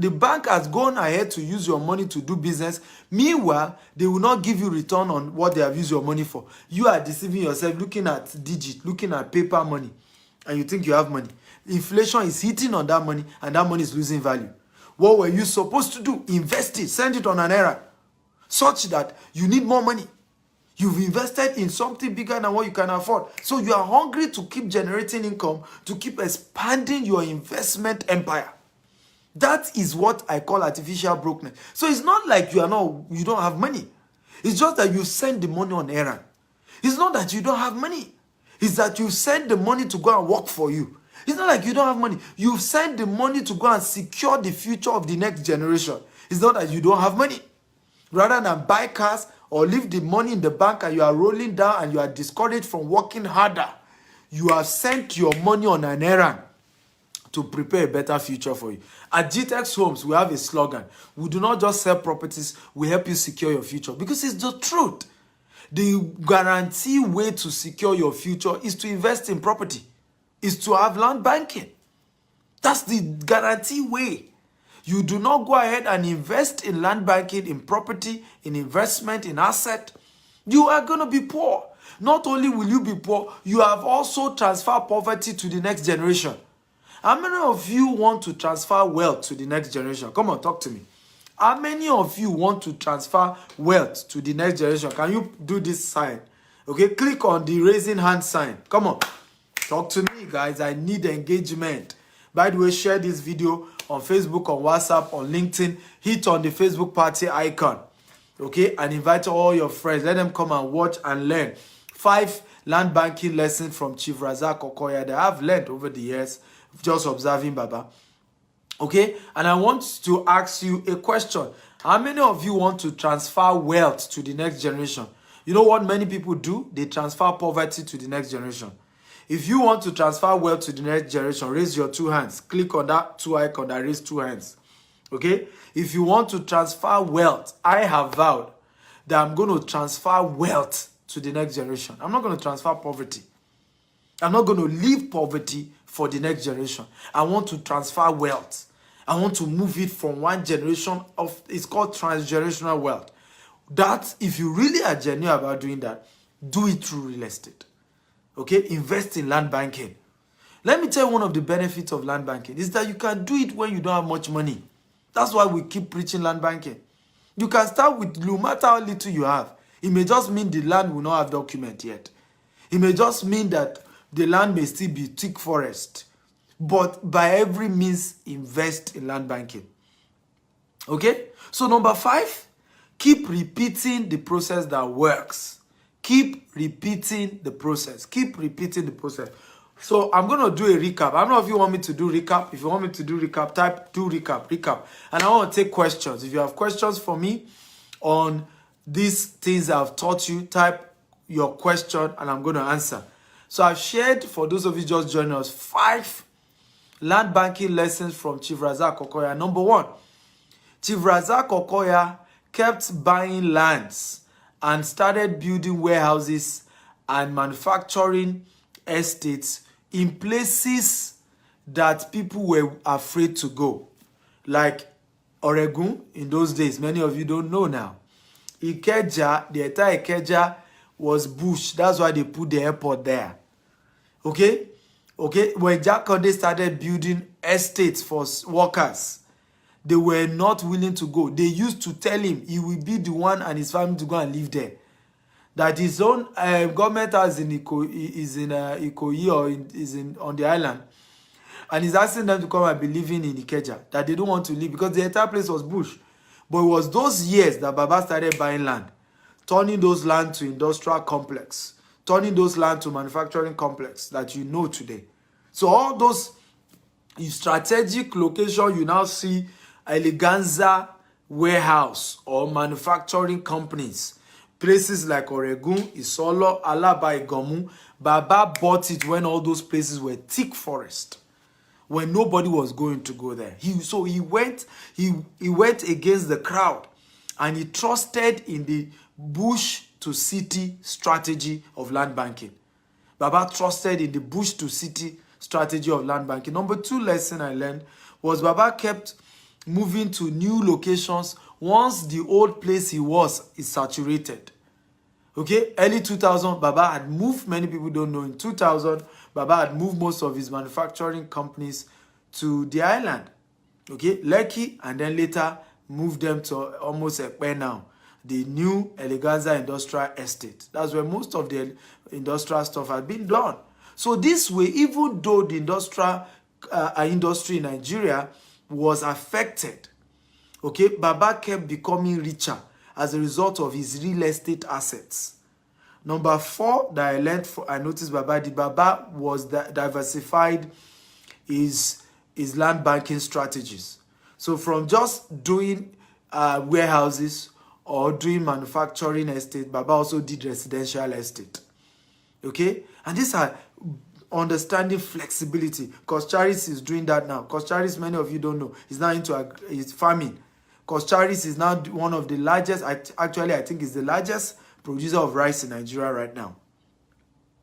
bank has gone ahead to use your money to do business. Meanwhile, they will not give you return on what they have used your money for. You are deceiving yourself, looking at looking at paper money, and you think you have money. Inflation is hitting on that money, and that money is losing value. What were you supposed to do? Invest it, send it on an errand, such that you need more money. You've invested in something bigger than what you can afford. So you are hungry to keep generating income, to keep expanding your investment empire. That is what I call artificial brokenness. So it's not like you don't have money. It's just that you send the money on errand. It's not that you don't have money. It's that you send the money to go and work for you. It's not like you don't have money. You send the money to go and secure the future of the next generation. It's not that you don't have money. Rather than buy cars or leave the money in the bank and you are rolling down and you are discouraged from working harder, you have sent your money on an errand to prepare a better future for you. At GTEX Homes, we have a slogan. We do not just sell properties, we help you secure your future. Because it's the truth. The guarantee way to secure your future is to invest in property, is to have land banking. That's the guarantee way. You do not go ahead and invest in land banking, in property, in investment, in asset. You are going to be poor. Not only will you be poor, you have also transferred poverty to the next generation. How many of you want to transfer wealth to the next generation? Come on, talk to me. How many of you want to transfer wealth to the next generation? Can you do this sign? Okay, click on the raising hand sign. Come on, talk to me, guys. I need engagement. By the way, share this video on Facebook, on WhatsApp, on LinkedIn. Hit on the Facebook party icon. Okay, and invite all your friends. Let them come and watch and learn 5 land banking lessons from Chief Razak Okoya that I've learned over the years just observing Baba. Okay, and I want to ask you a question. How many of you want to transfer wealth to the next generation? You know what many people do? They transfer poverty to the next generation. If you want to transfer wealth to the next generation, raise your two hands. Click on that two icon that raise two hands. Okay? If you want to transfer wealth, I have vowed that I'm going to transfer wealth to the next generation. I'm not going to transfer poverty. I'm not going to leave poverty for the next generation. I want to transfer wealth. I want to move it from one generation of, it's called transgenerational wealth. That, if you really are genuine about doing that, do it through real estate. Okay? Invest in land banking. Let me tell you, one of the benefits of land banking is that you can do it when you don't have much money. That's why we keep preaching land banking. You can start with, no matter how little you have. It may just mean the land will not have document yet. It may just mean that the land may still be thick forest. But by every means, invest in land banking. Okay? So number 5, keep repeating the process that works. Keep repeating the process. Keep repeating the process. So I'm going to do a recap. I don't know if you want me to do recap. If you want me to do recap, type do recap. And I want to take questions. If you have questions for me on these things I've taught you, type your question and I'm going to answer. So I've shared, for those of you just joining us, 5 land banking lessons from Chief Razak Okoya. Number 1, Chief Razak Okoya kept buying lands and started building warehouses and manufacturing estates in places that people were afraid to go. Like Oregon in those days, many of you don't know now. Ikeja, the entire Ikeja was bush. That's why they put the airport there. Okay? Okay? When Jack Conde started building estates for workers, they were not willing to go. They used to tell him he will be the one and his family to go and live there. That his own government house in Ikoyi or on the island, and he's asking them to come and be living in Ikeja, that they don't want to live because the entire place was bush. But it was those years that Baba started buying land, turning those land to industrial complex, turning those land to manufacturing complex that you know today. So all those strategic location, you now see Eleganza warehouse or manufacturing companies. Places like Oregon, Isolo, Alaba, Igomu. Baba bought it when all those places were thick forest, when nobody was going to go there. He went against the crowd, and he trusted in the bush to city strategy of land banking. Baba trusted in the bush to city strategy of land banking. Number 2 lesson I learned was Baba kept moving to new locations once the old place he was is saturated. Okay, early 2000, Baba had moved, many people don't know, in 2000, Baba had moved most of his manufacturing companies to the island. Okay, Lekki, and then later moved them to almost Ekpe now, the new Eleganza Industrial Estate. That's where most of the industrial stuff had been done. So this way, even though the industrial industry in Nigeria was affected, okay, Baba kept becoming richer as a result of his real estate assets. Number 4 that I learned, I noticed Baba was diversified his land banking strategies. So from just doing warehouses or doing manufacturing estate, Baba also did residential estate. Okay? And these are understanding flexibility. Because Charis is doing that now. Because Charis, many of you don't know, is now into farming. Because Charis is now one of the largest, actually I think is the largest producer of rice in Nigeria right now.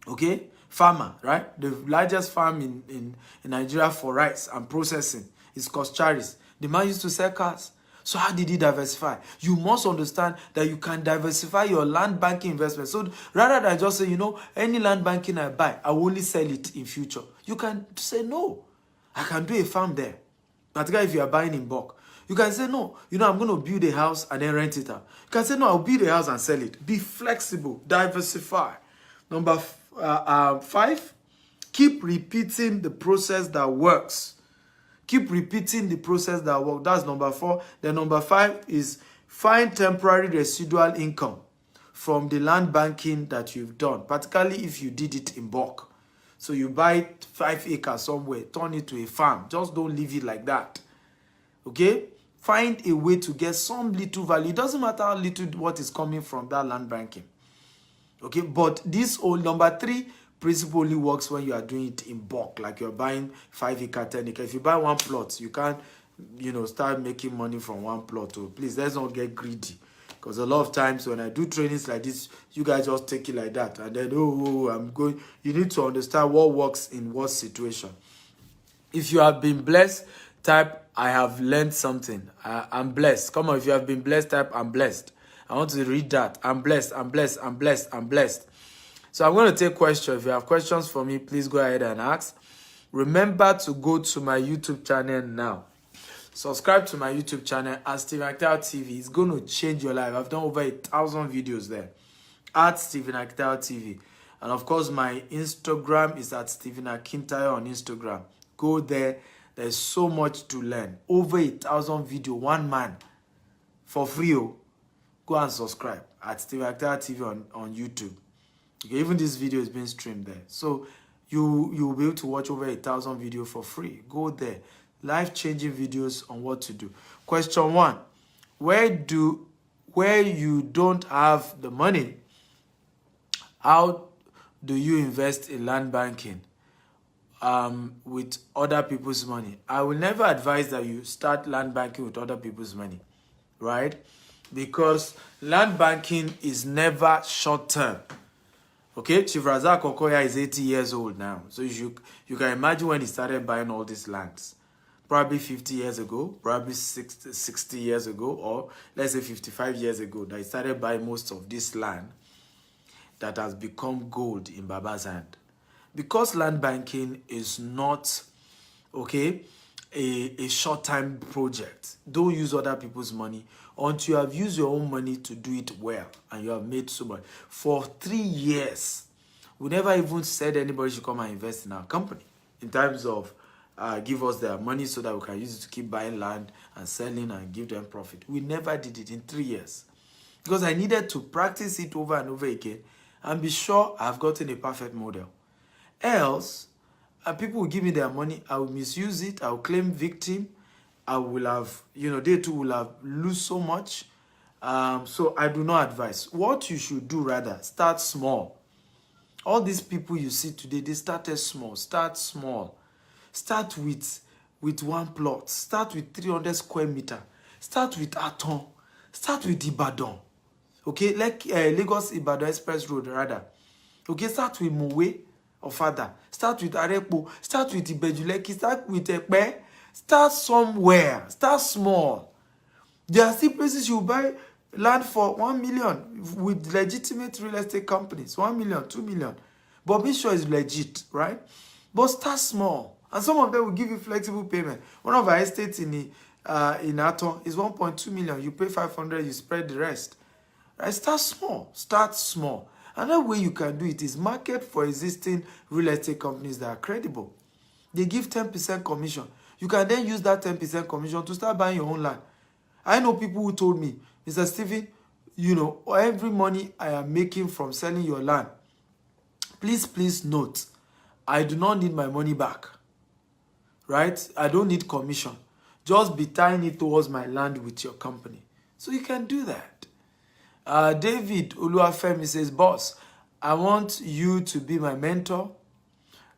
Okay? Farmer, right? The largest farm in Nigeria for rice and processing is Charis. The man used to sell cars. So how did he diversify? You must understand that you can diversify your land banking investment. So rather than just say, you know, any land banking I buy, I will only sell it in future. You can say, no, I can do a farm there. Particularly if you are buying in bulk. You can say, no, you know, I'm going to build a house and then rent it out. You can say, no, I'll build a house and sell it. Be flexible, diversify. Number 5, keep repeating the process that works. Keep repeating the process that works. That's number 4. Then number 5 is find temporary residual income from the land banking that you've done, particularly if you did it in bulk. So you buy 5 acres somewhere, turn it to a farm. Just don't leave it like that. Okay? Find a way to get some little value. It doesn't matter how little what is coming from that land banking. Okay, but this whole number 3 principle only works when you are doing it in bulk, like you're buying 5 acre, 10 acre. If you buy one plot, you can't, start making money from one plot. So please, let's not get greedy. Because a lot of times when I do trainings like this, you guys just take it like that. And then, I'm going. You need to understand what works in what situation. If you have been blessed, type, I have learned something. I'm blessed. Come on, if you have been blessed, type, I'm blessed. I want to read that. I'm blessed, I'm blessed, I'm blessed, I'm blessed. So I'm going to take questions. If you have questions for me, please go ahead and ask. Remember to go to my YouTube channel now. Subscribe to my YouTube channel at Stephen Akital TV. It's going to change your life. I've done over 1,000 videos there at Stephen Akital TV. And of course, my Instagram is at Stephen Akintayo on Instagram. Go there. There's so much to learn. Over 1,000 videos, one man, for free. Go and subscribe at Stephen Akital TV on YouTube. Okay, even this video is being streamed there. So you'll be able to watch over 1,000 videos for free. Go there. Life-changing videos on what to do. Question 1. Where you don't have the money, how do you invest in land banking with other people's money? I will never advise that you start land banking with other people's money, right? Because land banking is never short-term. Okay, Chief Razak Okoya is 80 years old now. So you can imagine when he started buying all these lands. Probably 50 years ago, probably 60 years ago, or let's say 55 years ago, that he started buying most of this land that has become gold in Baba's hand. Because land banking is not, okay, a short-time project. Don't use other people's money until you have used your own money to do it well and you have made so much. For 3 years, we never even said anybody should come and invest in our company in terms of give us their money so that we can use it to keep buying land and selling and give them profit. We never did it in 3 years because I needed to practice it over and over again and be sure I've gotten a perfect model. Else, people will give me their money, I will misuse it, I will claim victim, I will have, they too will have lose so much. So I do not advise. What you should do rather, start small. All these people you see today, they started small. Start small. Start with one plot. Start with 300 square meter. Start with Aton. Start with Ibadan. Okay, like Lagos Ibadan Express Road rather. Okay, start with Mowe or Father. Start with Arepo. Start with Ibejuleki. Start with Ekpe. Start somewhere. Start small. There are still places you buy land for 1 million with legitimate real estate companies. 1 million, 2 million. But be sure it's legit, right? But start small. And some of them will give you flexible payment. One of our estates in Aton is 1.2 million. You pay 500, you spread the rest. Right? Start small. Start small. Another way you can do it is market for existing real estate companies that are credible. They give 10% commission. You can then use that 10% commission to start buying your own land. I know people who told me, Mr. Stephen, every money I am making from selling your land, please note, I do not need my money back. Right? I don't need commission. Just be tying it towards my land with your company. So you can do that. David Oluwafemi says, boss, I want you to be my mentor.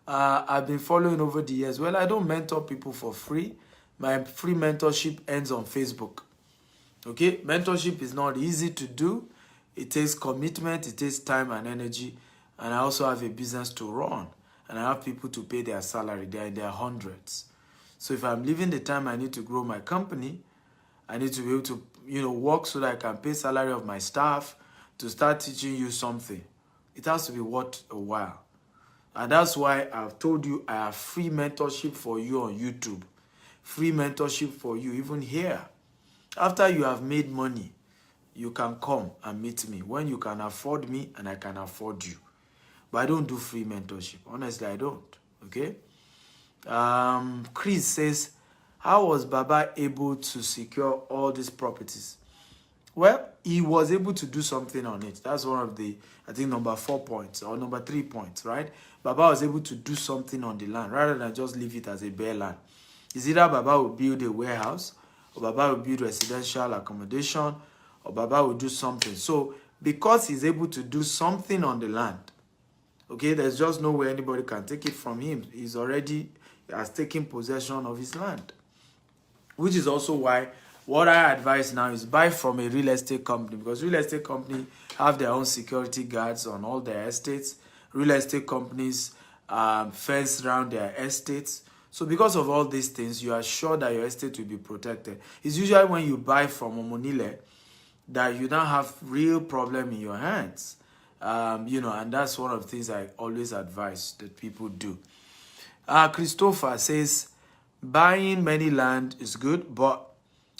I've been following over the years. Well, I don't mentor people for free. My free mentorship ends on Facebook. Okay? Mentorship is not easy to do. It takes commitment. It takes time and energy. And I also have a business to run. And I have people to pay their salary. They're in their hundreds. So if I'm leaving the time I need to grow my company, I need to be able to, work so that I can pay salary of my staff to start teaching you something. It has to be worth a while. And that's why I've told you I have free mentorship for you on YouTube. Free mentorship for you even here. After you have made money, you can come and meet me when you can afford me and I can afford you. But I don't do free mentorship. Honestly, I don't. Okay? Chris says, how was Baba able to secure all these properties? Well, he was able to do something on it. That's one of the, I think, number 4 points or number 3 points, right? Baba was able to do something on the land rather than just leave it as a bare land. It's either Baba will build a warehouse, or Baba will build residential accommodation, or Baba will do something. So because he's able to do something on the land. Okay, there's just no way anybody can take it from him. He has taken possession of his land. Which is also why what I advise now is buy from a real estate company, because real estate company have their own security guards on all their estates. Real estate companies fence around their estates. So because of all these things, you are sure that your estate will be protected. It's usually when you buy from Omonile that you don't have real problem in your hands. And that's one of the things I always advise that people do. Christopher says, buying many land is good, but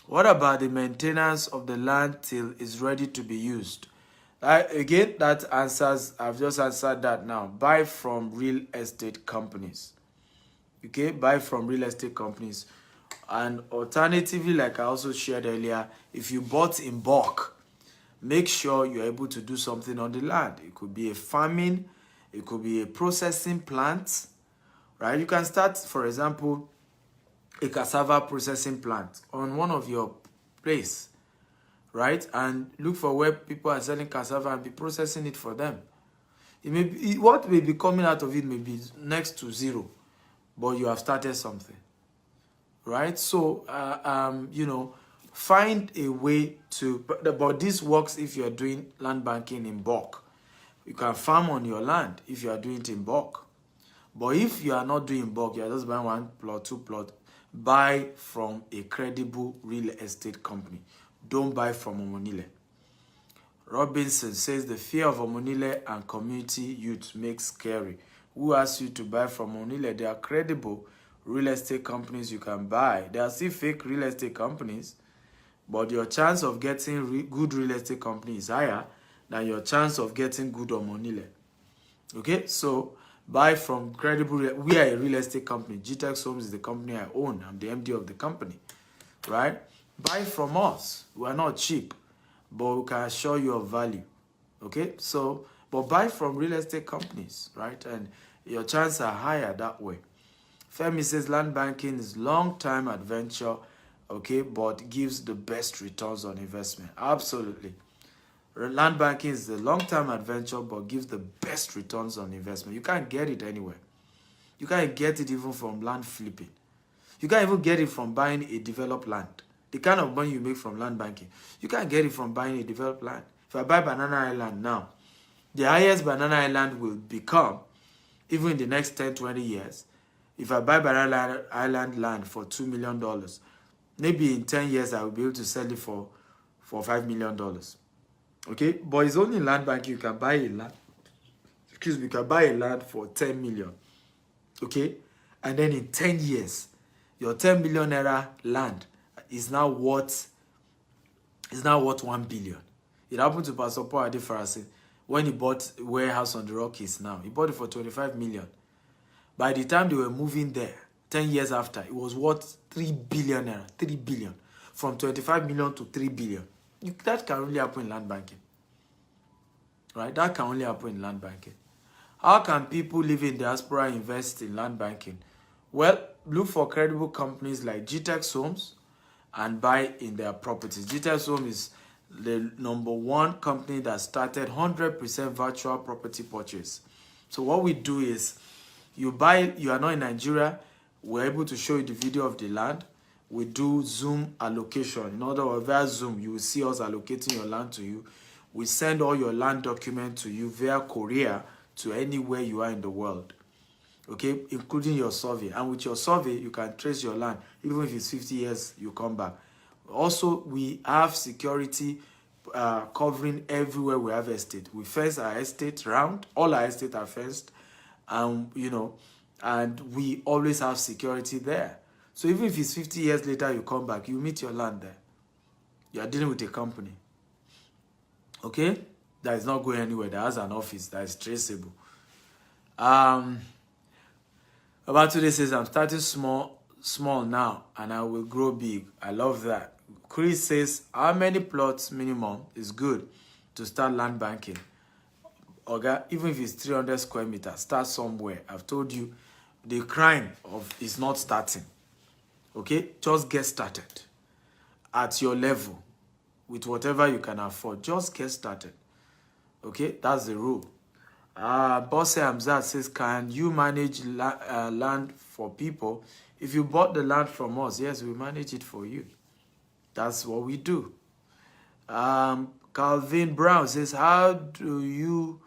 what about the maintenance of the land till it's ready to be used? Again, that answers, I've just answered that now. Buy from real estate companies. Okay, buy from real estate companies. And alternatively, like I also shared earlier, if you bought in bulk, make sure you're able to do something on the land. It could be a farming, it could be a processing plant, right? You can start, for example, a cassava processing plant on one of your place, right? And look for where people are selling cassava and be processing it for them. It may be, what may be coming out of it may be next to zero, but you have started something, right? So, find a way to, but this works if you're doing land banking in bulk. You can farm on your land if you are doing it in bulk. But if you are not doing bulk, you are just buying 1 plot, 2 plot, buy from a credible real estate company. Don't buy from Omonile. Robinson says the fear of Omonile and community youth makes scary. Who asked you to buy from Omonile? They are credible real estate companies you can buy. There are still fake real estate companies, but your chance of getting good real estate company is higher than your chance of getting good Omonile. Okay, so buy from credible. We are a real estate company. GTEX Homes is the company I own. I'm the MD of the company, right? Buy from us. We are not cheap, but we can assure you of value. Okay, so, but buy from real estate companies, right? And your chances are higher that way. Femi says land banking is long-time adventure, okay, but gives the best returns on investment. Absolutely. Land banking is a long-term adventure, but gives the best returns on investment. You can't get it anywhere. You can't get it even from land flipping. You can't even get it from buying a developed land. The kind of money you make from land banking, you can't get it from buying a developed land. If I buy Banana Island now, the highest Banana Island will become, even in the next 10, 20 years, if I buy Banana Island land for $2 million, maybe in 10 years I will be able to sell it for $5 million. Okay, but it's only in land banking you can buy a land. Excuse me, you can buy a land for 10 million. Okay, and then in 10 years, your 10 million naira land is now worth 1 billion. It happened to Pastor Paul Adefarasi when he bought a warehouse on the Rockies. Now he bought it for 25 million. By the time they were moving there, 10 years after, it was worth 3 billion naira. 3 billion, from 25 million to 3 billion. That can only happen in land banking, right? That can only happen in land banking. How can people living in diaspora invest in land banking? Well, look for credible companies like GTEX Homes and buy in their properties. GTEX Homes is the #1 company that started 100% virtual property purchase. So what we do is, you are not in Nigeria, we're able to show you the video of the land. We do Zoom allocation. In other words, via Zoom, you will see us allocating your land to you. We send all your land documents to you via courier to anywhere you are in the world, okay, including your survey. And with your survey, you can trace your land. Even if it's 50 years, you come back. Also, we have security covering everywhere we have estate. We fence our estate round. All our estate are fenced. And we always have security there. So even if it's 50 years later, you come back, you meet your land there. You are dealing with a company, okay, that is not going anywhere, that has an office, that is traceable. About today says, I'm starting small now, and I will grow big. I love that. Chris says, how many plots minimum is good to start land banking? Okay, even if it's 300 square meters, start somewhere. I've told you, the crime is not starting. Okay, just get started at your level with whatever you can afford. Just get started. Okay, that's the rule. Bosse Hamzat says, can you manage land for people? If you bought the land from us, yes, we manage it for you. That's what we do. Calvin Brown says, how do you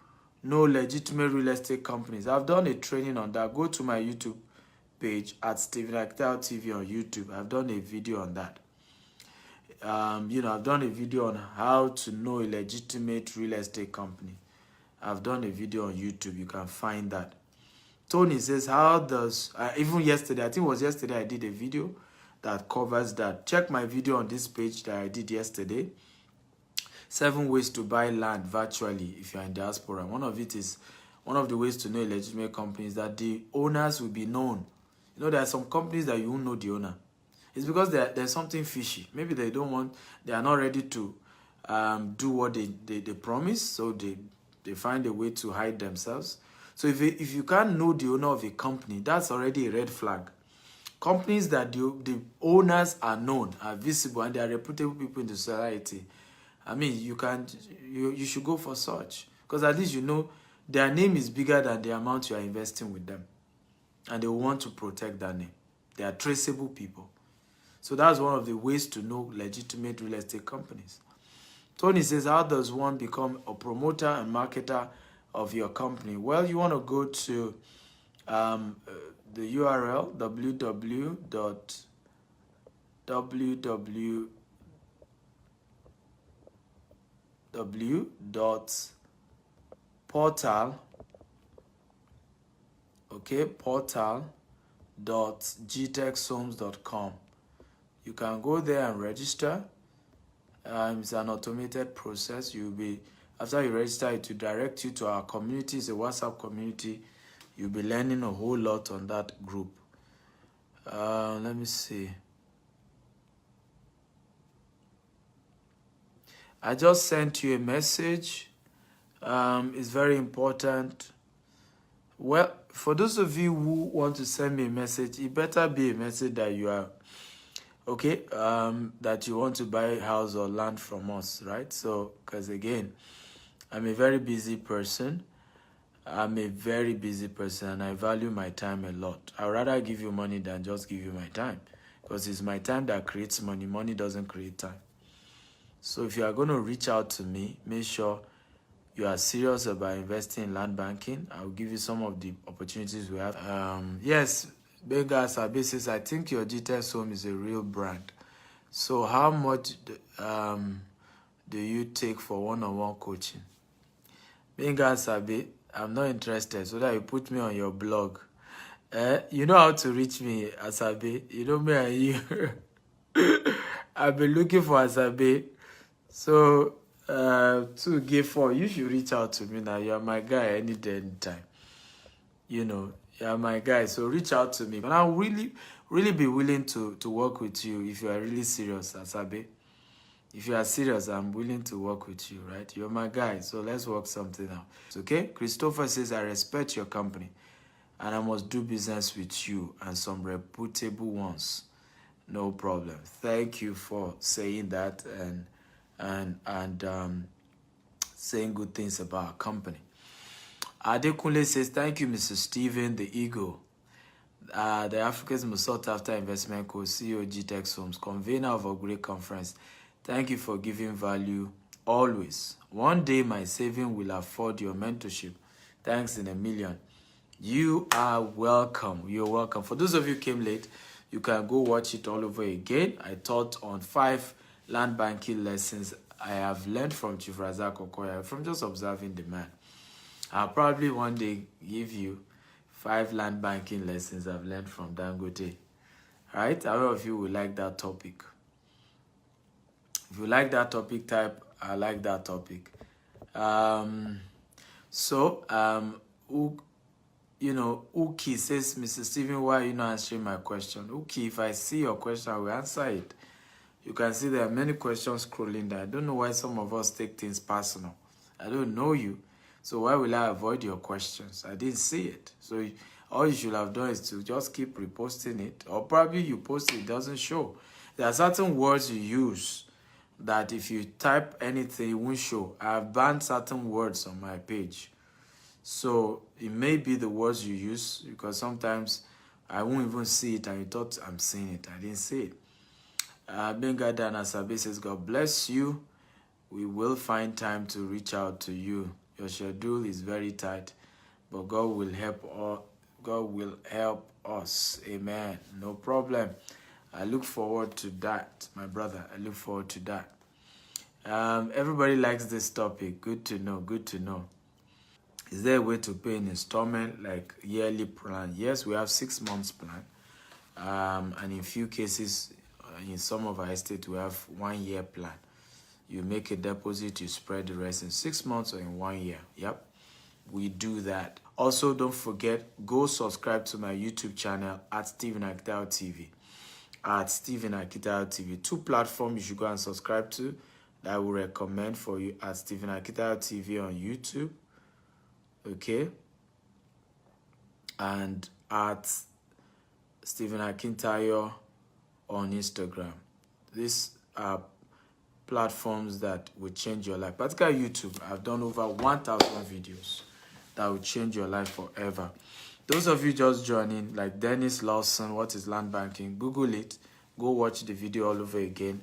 know legitimate real estate companies? I've done a training on that. Go to my YouTube page at Stephen Actel TV on YouTube. I've done a video on that. I've done a video on how to know a legitimate real estate company. I've done a video on YouTube. You can find that. Tony says, how does, even yesterday, I think it was yesterday I did a video that covers that. Check my video on this page that I did yesterday. 7 ways to buy land virtually if you're in diaspora. One of the ways to know a legitimate company is that the owners will be known. You know, there are some companies that you won't know the owner. It's because there's something fishy. Maybe they are not ready to do what they promise, so they find a way to hide themselves. So if you can't know the owner of a company, that's already a red flag. Companies that the owners are known, are visible, and they are reputable people in the society, I mean, you should go for such. Because at least you know their name is bigger than the amount you are investing with them. And they want to protect that name. They are traceable people. So that's one of the ways to know legitimate real estate companies. Tony says, how does one become a promoter and marketer of your company? Well, you want to go to the URL, portal.gtexhomes.com. You can go there and register. It's an automated process. After you register, it will direct you to our community. It's a WhatsApp community. You'll be learning a whole lot on that group. Let me see. I just sent you a message. It's very important. Well, for those of you who want to send me a message, it better be a message that you are that you want to buy a house or land from us, right? So, because again, I'm a very busy person. And I value my time a lot. I'd rather give you money than just give you my time, because it's my time that creates money. Money doesn't create time. So if you are going to reach out to me, make sure you are serious about investing in land banking. I'll give you some of the opportunities we have. Yes, Benga Sabi says, I think your GTEX home is a real brand. So how much do you take for one-on-one coaching? Benga Sabi, I'm not interested, so that you put me on your blog. You know how to reach me, Asabe. You know me and you. I've been looking for Asabe. So, to give for, you should reach out to me now. You're my guy any day, anytime. You know, you're my guy. So reach out to me. But I'll really be willing to work with you if you are really serious, Asabe. If you are serious, I'm willing to work with you, right? You're my guy, so let's work something out. Okay? Christopher says, I respect your company, and I must do business with you and some reputable ones. No problem. Thank you for saying that and saying good things about our company. Adekunle says, thank you, Mr. Stephen, the Eagle, the Africa's most sought after investment coach, CEO GTEX Homes, convener of a great conference. Thank you for giving value always. One day my saving will afford your mentorship. Thanks in a million. You are welcome. You're welcome. For those of you who came late, you can go watch it all over again. I taught on 5 land banking lessons I have learned from Chief Razak Okoya from just observing the man. I'll probably one day give you 5 land banking lessons I've learned from Dangote. Right? How many of you would like that topic? If you like that topic, type I like that topic. Uki says, Mr. Stephen, why are you not answering my question? Uki, if I see your question, I will answer it. You can see there are many questions scrolling there. I don't know why some of us take things personal. I don't know you, so why will I avoid your questions? I didn't see it. So all you should have done is to just keep reposting it, or probably you post it doesn't show. There are certain words you use that if you type anything, it won't show. I've banned certain words on my page. So it may be the words you use, because sometimes I won't even see it and you thought I'm seeing it. I didn't see it. Benga Dana Sabi says, God bless you. We will find time to reach out to you. Your schedule is very tight, but God will help all. God will help us. Amen. No problem. I look forward to that, my brother. I look forward to that. Everybody likes this topic. Good to know. Good to know. Is there a way to pay in installment, like yearly plan? Yes, we have 6 months plan. And in few cases, in some of our estate, we have 1 year plan. You make a deposit, you spread the rest in 6 months or in 1 year. Yep, we do that. Also, don't forget, go subscribe to my YouTube channel at Stephen Akitao TV. At Stephen Akitao TV. 2 platforms you should go and subscribe to that I will recommend for you: at Stephen Akitao TV on YouTube, okay, and at Stephen Akintayo on Instagram. These are platforms that will change your life. Particularly YouTube, I've done over 1,000 videos that will change your life forever. Those of you just joining, like Dennis Lawson, what is land banking? Google it. Go watch the video all over again.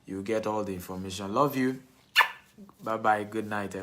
You'll get all the information. Love you. Bye-bye. Good night, everyone.